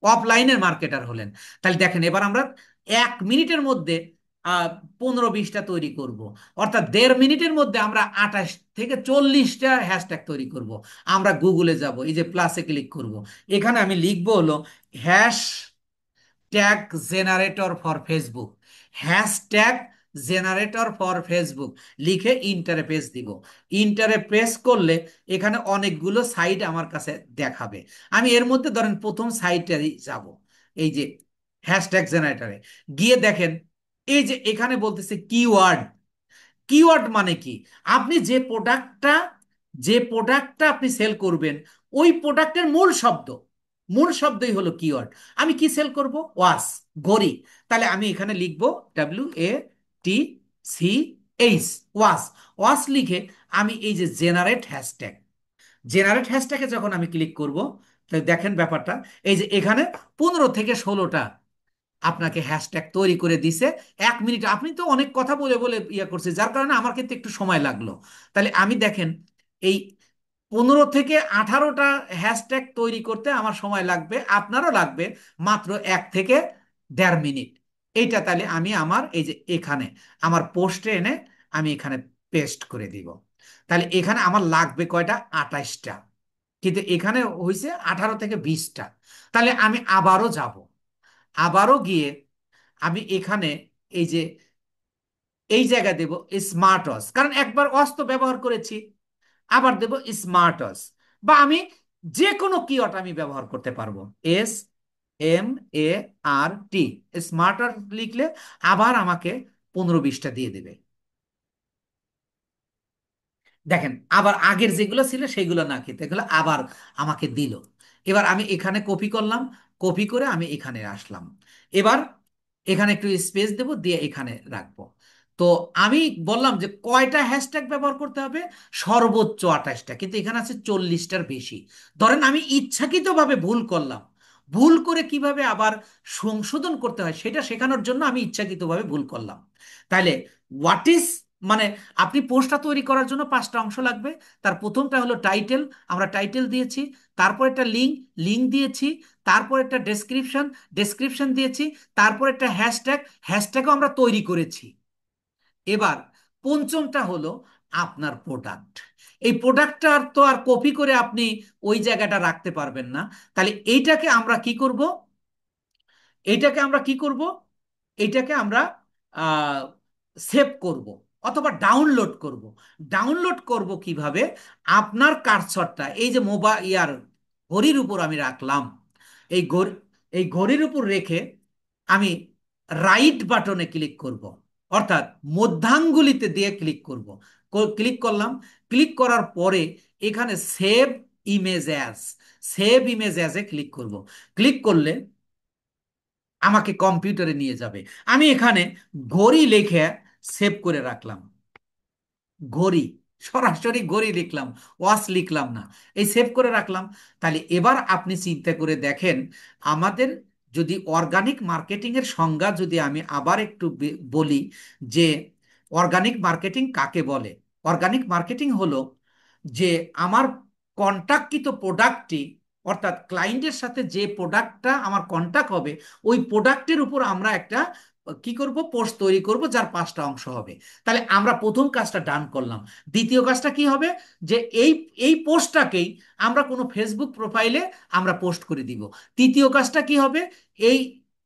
অফলাইনের মার্কেটার হলেন। তাহলে দেখেন এবার আমরা 1 মিনিটের মধ্যে 15-20টা তৈরি করব। অর্থাৎ 1.5 মিনিটের মধ্যে আমরা 28 থেকে 40টা হ্যাশট্যাগ তৈরি করব। আমরা গুগলে যাব, এই যে প্লাসে ক্লিক করব, এখানে আমি লিখবো হলো hash tag generator for Facebook, hashtag generator for Facebook লিখে ইন্টারে পেজ দিব। ইন্টারে প্রেস করলে এখানে অনেকগুলো সাইট আমার কাছে দেখাবে। আমি এর মধ্যে ধরেন প্রথম সাইটে যাব, এই যে হ্যাশট্যাগ জেনারেটরে গিয়ে দেখেন, এই যে এখানে বলতেছে কিওয়ার্ড। কিওয়ার্ড মানে কি, আপনি যে প্রোডাক্টটা আপনি সেল করবেন, ওই প্রোডাক্টের মূল শব্দই হলো কিওয়ার্ড। আমি কি সেল করব, ওয়াচ, ঘড়ি, তাহলে আমি এখানে লিখবো WATCH, ওয়াচ। ওয়াচ লিখে আমি এই যে জেনারেট হ্যাশট্যাগে যখন আমি ক্লিক করব, তাহলে দেখেন ব্যাপারটা, এই যে এখানে 15 থেকে 16টা আপনাকে হ্যাশট্যাগ তৈরি করে দিছে 1 মিনিট। আপনি তো অনেক কথা বলে বলে ইয়ে করছে, যার কারণে আমার কিন্তু একটু সময় লাগলো। তাহলে আমি দেখেন এই 15 থেকে 18টা হ্যাশট্যাগ তৈরি করতে আমার সময় লাগবে, আপনারও লাগবে মাত্র 1 থেকে 1.5 মিনিট। এইটা তাহলে আমি আমার এই যে এখানে আমার পোস্টে এনে আমি এখানে পেস্ট করে দিব। তাহলে এখানে আমার লাগবে কয়টা, 28টা, কিন্তু এখানে হয়েছে 18 থেকে 20টা। তাহলে আমি আবারও যাব, আবারও গিয়ে আমি এখানে এই যে এই জায়গায় দেব স্মার্ট ওয়াচ, কারণ একবার ওয়াচ তো ব্যবহার করেছি, আবার দেব স্মার্ট ওয়াচ। বা আমি যে কোনো কিওয়ার্ড আমি ব্যবহার করতে পারবো, SMART, স্মার্ট আর্ট লিখলে আবার আমাকে 15-20টা দিয়ে দেবে। দেখেন, আবার আগের যেগুলো ছিল সেগুলো না, খেতে এগুলো আবার আমাকে দিল। এবার আমি এখানে কপি করলাম, কপি করে আমি এখানে আসলাম। এবার এখানে একটু স্পেস দেব, দিয়ে এখানে রাখবো। তো আমি বললাম যে কয়টা হ্যাশট্যাগ ব্যবহার করতে হবে, সর্বোচ্চ 28টা, কিন্তু এখানে আছে 40টার বেশি। ধরেন আমি ইচ্ছাকৃতভাবে ভুল করলাম, ভুল করে কিভাবে আবার সংশোধন করতে হয় সেটা শেখানোর জন্য আমি ইচ্ছাকৃতভাবে ভুল করলাম। তাইলে হোয়াট ইজ, মানে আপনি পোস্টটা তৈরি করার জন্য 5টা অংশ লাগবে। তার প্রথমটা হলো টাইটেল, আমরা টাইটেল দিয়েছি। তারপর একটা লিঙ্ক, লিঙ্ক দিয়েছি। তারপর একটা ডেসক্রিপশন, ডেসক্রিপশন দিয়েছি। তারপর একটা হ্যাশট্যাগ, হ্যাশট্যাগও আমরা তৈরি করেছি। এবার পঞ্চমটা হলো আপনার প্রোডাক্ট। এই প্রোডাক্টটা তো আর কপি করে আপনি ওই জায়গাটা রাখতে পারবেন না। তাহলে এইটাকে আমরা কি করব, এইটাকে আমরা কি করব, এইটাকে আমরা সেভ করব অথবা ডাউনলোড করব। ডাউনলোড করব কিভাবে, আপনার কার্সরটা এই যে মোবাইল ঘড়ির উপর আমি রাখলাম। এই ঘড়ি, এই ঘড়ির উপর রেখে আমি রাইট বাটনে ক্লিক করব, অর্থাৎ মধ্যাঙ্গুলিতে দিয়ে ক্লিক করব। ক্লিক করলাম, ক্লিক করার পরে এখানে save image as, save image অ্যাজে ক্লিক করব। ক্লিক করলে আমাকে কম্পিউটারে নিয়ে যাবে। আমি এখানে ঘড়ি লিখে সেভ করে রাখলাম, ঘড়ি, সরাসরি ঘড়ি লিখলাম, ওয়াচ লিখলাম না, এই সেভ করে রাখলাম। তাহলে এবার আপনি চিন্তা করে দেখেন, আমাদের যদি অর্গানিক মার্কেটিং এর সংজ্ঞা যদি আমি আবার একটু বলি, যে অর্গানিক মার্কেটিং কাকে বলে। অর্গানিক মার্কেটিং হলো যে আমার কন্টাক্টকৃত প্রোডাক্টটি, অর্থাৎ ক্লায়েন্টের সাথে যে প্রোডাক্টটা আমার কন্টাক্ট হবে, ওই প্রোডাক্টের উপর আমরা একটা কি করব, পোস্ট তৈরি করব যার 5টা অংশ হবে। তাহলে আমরা প্রথম কাজটা ডান করলাম। দ্বিতীয় কাজটা কি হবে, যে এই এই পোস্টটাকেই আমরা কোনো ফেসবুক প্রোফাইলে আমরা পোস্ট করে দিব। তৃতীয় কাজটা কি হবে, এই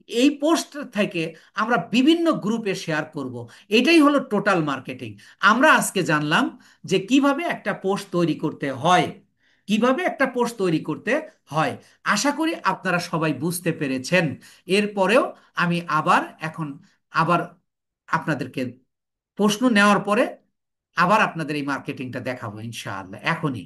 এই পোস্ট থেকে আমরা বিভিন্ন গ্রুপে শেয়ার করব। এটাই হলো টোটাল মার্কেটিং। আমরা আজকে জানলাম যে কিভাবে একটা পোস্ট তৈরি করতে হয়, কিভাবে একটা পোস্ট তৈরি করতে হয়। আশা করি আপনারা সবাই বুঝতে পেরেছেন। এরপরেও আমি আবার এখন আবার আপনাদেরকে প্রশ্ন নেওয়ার পরে আবার আপনাদের এই মার্কেটিংটা দেখাবো ইনশাআল্লাহ এখনই।